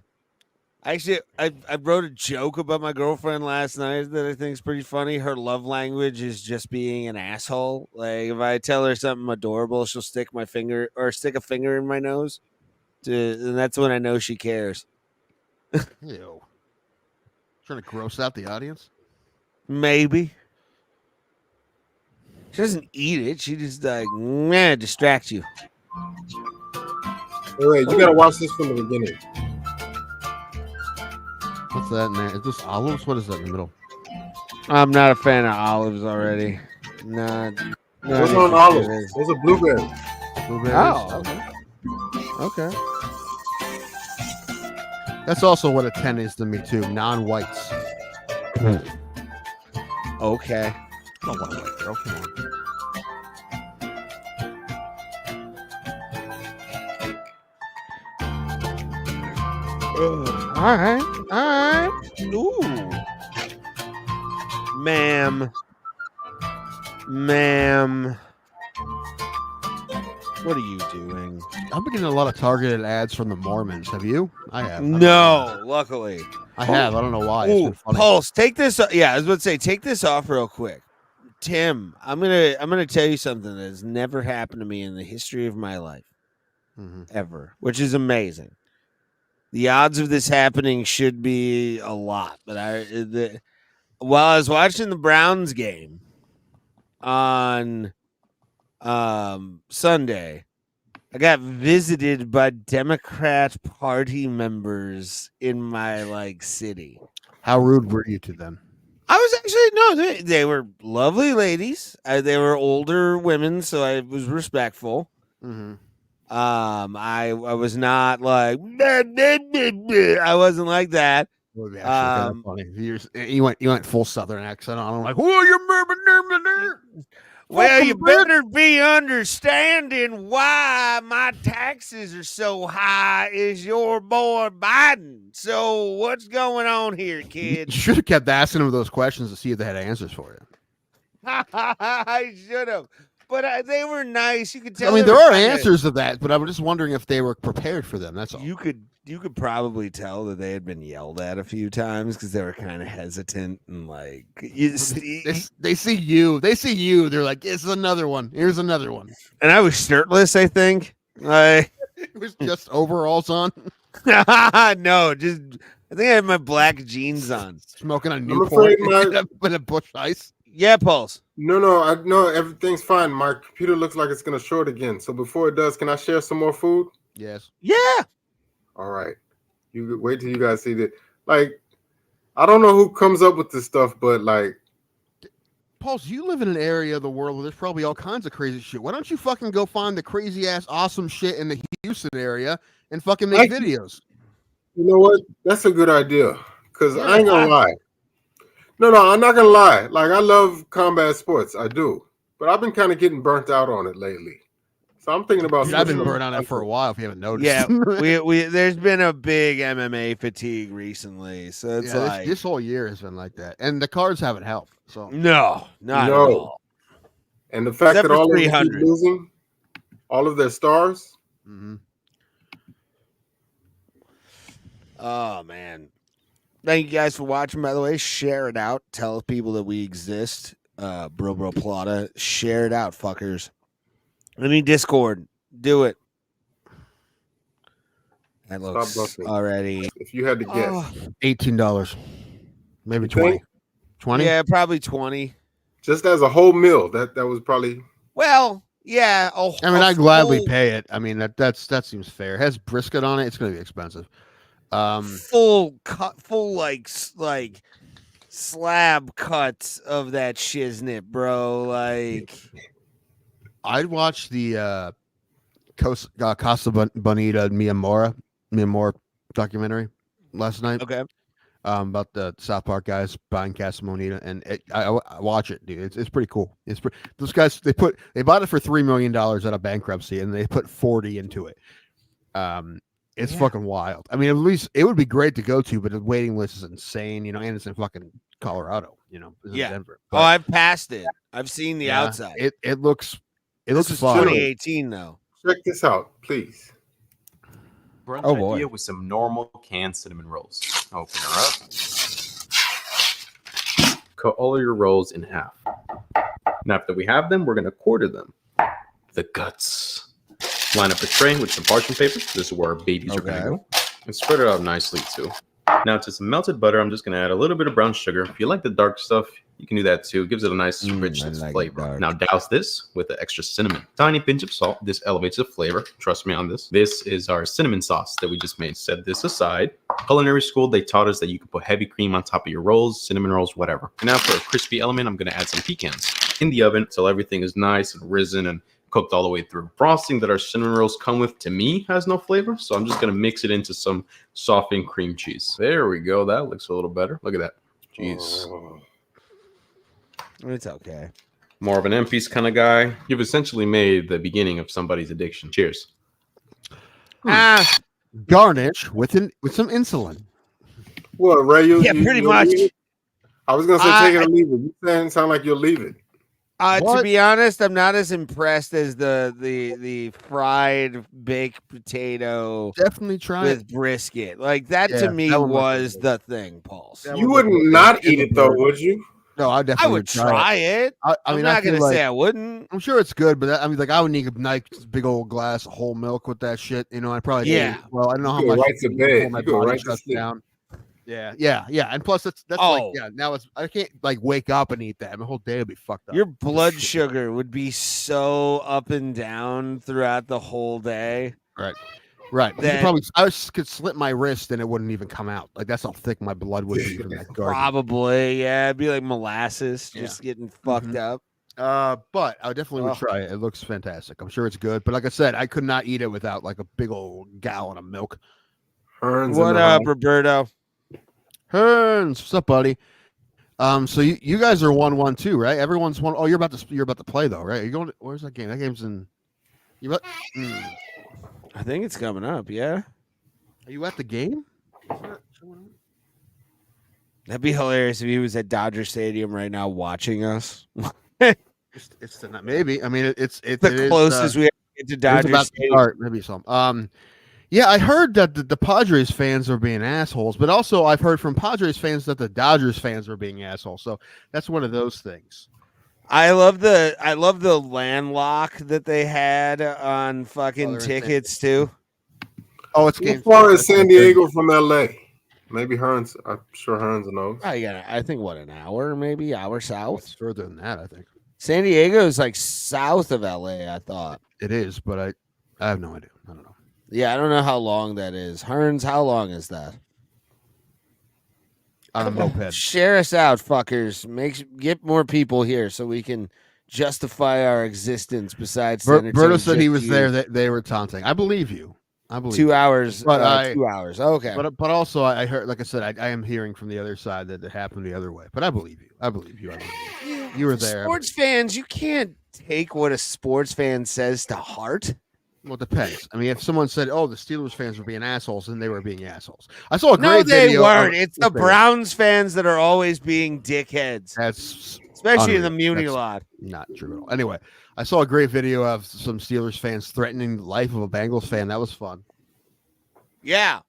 Actually, I wrote a joke about my girlfriend last night that I think is pretty funny. Her love language is just being an asshole. Like if I tell her something adorable, she'll stick a finger in my nose. And that's when I know she cares. Ew. Trying to gross out the audience? Maybe. She doesn't eat it. She just distracts you. Wait, you gotta watch this from the beginning. What's that in there? Is this olives? What is that in the middle? I'm not a fan of olives already. Not Those even aren't olives. serious. Those are blueberries. Blueberries? Oh, okay. That's also what a 10 is to me too. Non-whites. Okay. I don't want a white girl. Come on. All right. Ooh, ma'am. What are you doing? I've been getting a lot of targeted ads from the Mormons. Have you? I have. No, luckily. I have. I don't know why. It's Ooh, been funny. Pulse, take this. Yeah, I was about to say, take this off real quick. Tim, I'm gonna tell you something that has never happened to me in the history of my life, ever, which is amazing. The odds of this happening should be a lot, but while I was watching the Browns game on Sunday, I got visited by Democrat Party members in my city. How rude were you to them? I was actually they were lovely ladies. They were older women, so I was respectful. Mm-hmm. I was not like I wasn't like that. That would be actually kind of funny. You went full Southern accent on. I'm like, whoa, you're Well, you better be understanding why my taxes are so high is your boy Biden. So what's going on here, You kid? should have kept asking them those questions to see if they had answers for you. I should have. But they were nice. You could tell. I mean, they there were are kinda- answers to that, but I'm just wondering if they were prepared for them. That's all. You could probably tell that they had been yelled at a few times because they were kind of hesitant and They see you. They're like, it's another one. Here's another one. And I was shirtless, I think. It was just overalls on, No, I think I had my black jeans on. smoking a I'm Newport afraid with a bush ice. Yeah, Pulse. No, everything's fine. My computer looks like it's gonna short again. So before it does, can I share some more food? Yes. Yeah. All right. You wait till you guys see that. I don't know who comes up with this stuff, but Paul, you live in an area of the world where there's probably all kinds of crazy shit. Why don't you fucking go find the crazy ass awesome shit in the Houston area and fucking make videos? you know what? That's a good idea. Cause Yeah, I ain't gonna lie. No, I'm not gonna lie. I love combat sports. I do. But I've been kind of getting burnt out on it lately. So I'm thinking about Dude, I've been switching burnt on it for a while. If you haven't noticed, Yeah, we there's been a big MMA fatigue recently, so it's this whole year has been like that, and the cards haven't helped. So not at No. all. And the fact Except that for all of them keep 300. losing, all of their stars. Oh man. Thank you guys for watching, by the way. Share it out. Tell people that we exist. Bro Plata. Share it out, fuckers. Any Discord. Do it. That looks bluffing. already. If you had to guess. Oh, $18, maybe You 20. think? 20. yeah, probably 20. Just as a whole meal, that was probably Well, yeah. I mean, I'd gladly pay it. I mean, that seems fair. It has brisket on it. It's going to be expensive. Full slab cuts of that shiznit, bro. I'd watch the Casa Bonita Mia documentary last night. Okay. About the South Park guys buying Casa Bonita, and I watch it, dude. It's pretty cool. Those guys they bought it for $3 million out of bankruptcy, and they put 40 into it. It's fucking wild. I mean, at least it would be great to go to, but the waiting list is insane, and it's in fucking Colorado, it's in Denver. But, I've passed it. I've seen the outside. It looks This is fun. 2018 though. check this out, please. Brunch Oh, boy. idea with some normal canned cinnamon rolls. Open her up. Cut all of your rolls in half. Now, after we have them, we're going to quarter them. The guts. Line up a tray with some parchment paper. This is where our babies are going to go. And spread it out nicely, too. Now to some melted butter, I'm just going to add a little bit of brown sugar. If you like the dark stuff, you can do that too. It gives it a nice richness flavor. Now douse this with the extra cinnamon. Tiny pinch of salt. This elevates the flavor. Trust me on this. This is our cinnamon sauce that we just made. Set this aside. Culinary school, they taught us that you can put heavy cream on top of your rolls, cinnamon rolls, whatever. And now for a crispy element, I'm going to add some pecans in the oven until everything is nice and risen and cooked all the way through. Frosting that our cinnamon rolls come with, to me, has no flavor, so I'm just gonna mix it into some softened cream cheese. There we go. That looks a little better. Look at that. Jeez. It's okay. More of an M-piece kind of guy. You've essentially made the beginning of somebody's addiction. Cheers. Garnish with some insulin. What, Ray? Yeah, pretty much. I was gonna say take it or leave it. You saying sound like you'll leave it. To be honest, I'm not as impressed as the fried baked potato. Definitely try with it. Brisket. Like that to me was the thing, Pulse. You wouldn't not eat it though, would you? No, I definitely would try it. I I'm mean, not gonna say I wouldn't. I'm sure it's good, but I mean, like I would need a nice big old glass of whole milk with that shit. You know, I probably well, I don't know how much. Right to bed. My you go body right to shuts sleep. down. Yeah, and plus that's like now I can't like wake up and eat that. My whole day would be fucked up. Your blood sugar would be so up and down throughout the whole day. Right. I could slip my wrist and it wouldn't even come out. Like that's how thick my blood would be from that garbage. Probably, yeah. It'd be like molasses, just getting fucked up. But I definitely would try it. It looks fantastic. I'm sure it's good. But like I said, I could not eat it without like a big old gallon of milk. What up, Roberto? Hearns, what's up, buddy? So you guys are 1-1 too, right? Everyone's one. Oh, you're about to play though, right? Are you going? Where's that game? That game's in. I think it's coming up. Yeah. Are you at the game? That'd be hilarious if he was at Dodger Stadium right now watching us. It's not maybe. I mean, it's the closest we get to Dodger Stadium. Maybe some. Yeah, I heard that the Padres fans are being assholes, but also I've heard from Padres fans that the Dodgers fans are being assholes. So that's one of those things. I love the landlock that they had on fucking tickets too. Oh, it's as far as San Diego from LA. Maybe Hearns. I'm sure Hearns knows. I think an hour, maybe hour south. It's further than that, I think. San Diego is like south of LA. I thought it is, but I have no idea. I don't know. Yeah, I don't know how long that is. Hearns, how long is that? On a moped. Share us out, fuckers. Get more people here so we can justify our existence. Besides, Berto said he was there. That they were taunting. I believe you. 2 hours. But 2 hours. Okay. But also, I heard, like I said, I am hearing from the other side that it happened the other way. But I believe you. I believe you. You were there. Sports fans, you can't take what a sports fan says to heart. Well, it depends. I mean, if someone said, "Oh, the Steelers fans were being assholes," then they were being assholes. I saw a great video. No, they weren't. It's the Browns fans that are always being dickheads. That's especially in the Muni lot. Not true at all. Anyway, I saw a great video of some Steelers fans threatening the life of a Bengals fan. That was fun. Yeah.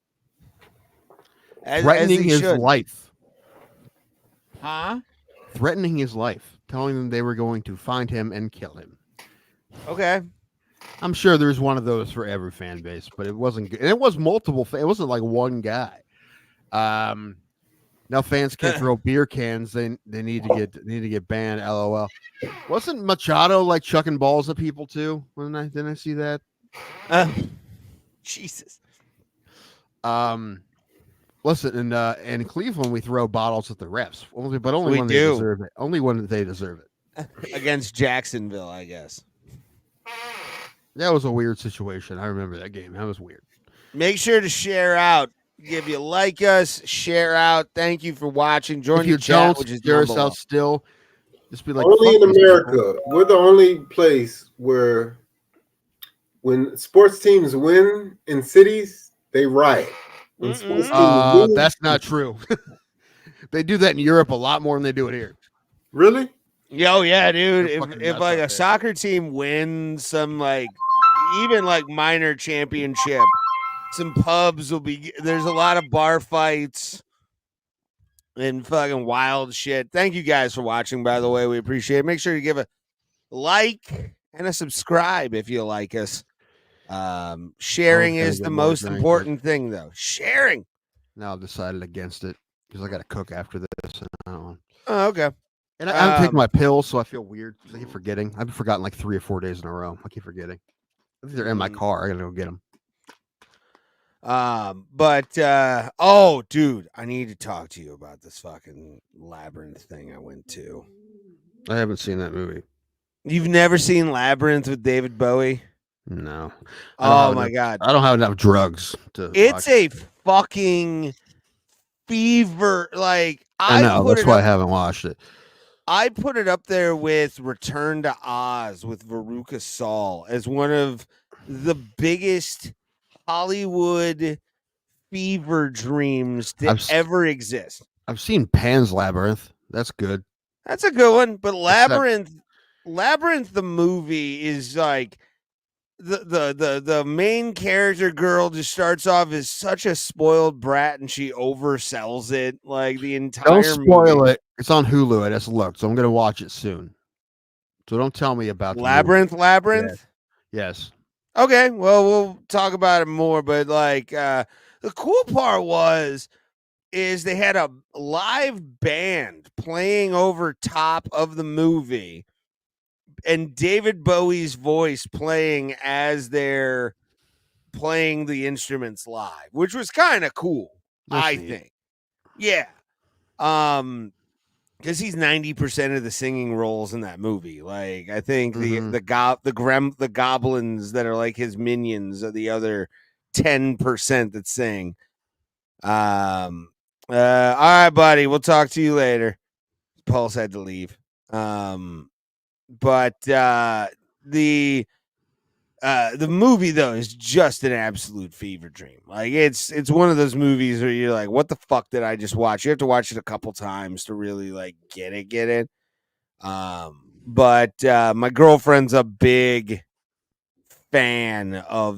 Threatening his life. Huh? Threatening his life, telling them they were going to find him and kill him. Okay. I'm sure there's one of those for every fan base, but it wasn't good. And it was multiple. It wasn't like one guy. Now fans can't throw beer cans. They need to get banned. LOL. Wasn't Machado like chucking balls at people too? Didn't I see that? Jesus. Listen, in Cleveland we throw bottles at the refs, only when they deserve it. Only when they deserve it. Against Jacksonville, I guess. That was a weird situation. I remember that game. That was weird. Make sure to share out. If you like us, share out. Thank you for watching. Join the chat, which is share us out still. Just be like, only in America. We're the only place where when sports teams win in cities, they riot. When sports teams win, that's not true. They do that in Europe a lot more than they do it here. Really? Yo, yeah, dude. If like a soccer team wins some even minor championship, some pubs will be. There's a lot of bar fights and fucking wild shit. Thank you guys for watching. By the way, we appreciate it. Make sure you give a like and a subscribe if you like us. Sharing is the most important thing, though. Sharing. Now I've decided against it because I got to cook after this. And I don't want. Oh, okay. And I'm taking my pills, so I feel weird. I keep forgetting. I've forgotten like 3 or 4 days in a row. I keep forgetting. I think they're in my car. I gotta go get them. Oh, dude, I need to talk to you about this fucking Labyrinth thing I went to. I haven't seen that movie. You've never seen Labyrinth with David Bowie? No. Oh my god. I don't have enough drugs to. It's a fucking fever. Like I know. That's why I haven't watched it. I put it up there with Return to Oz with Veruca Salt as one of the biggest Hollywood fever dreams to ever exist. I've seen Pan's Labyrinth. That's good. That's a good one. But Labyrinth, the movie is like the main character girl just starts off as such a spoiled brat and she oversells it like the entire Don't spoil movie. it. It's on Hulu. I just looked, so I'm gonna watch it soon. So don't tell me about the Labyrinth. movie. Labyrinth. Yes. Okay, well, we'll talk about it more, but like the cool part is they had a live band playing over top of the movie and David Bowie's voice playing as they're playing the instruments live, which was kind of cool, I think. Yeah. Because he's 90% of the singing roles in that movie. Like, I think the goblins that are like his minions are the other 10% that sing. All right, buddy. We'll talk to you later. Pulse had to leave. But the movie though is just an absolute fever dream. Like it's one of those movies where you're like, what the fuck did I just watch? You have to watch it a couple times to really like get it. But my girlfriend's a big fan of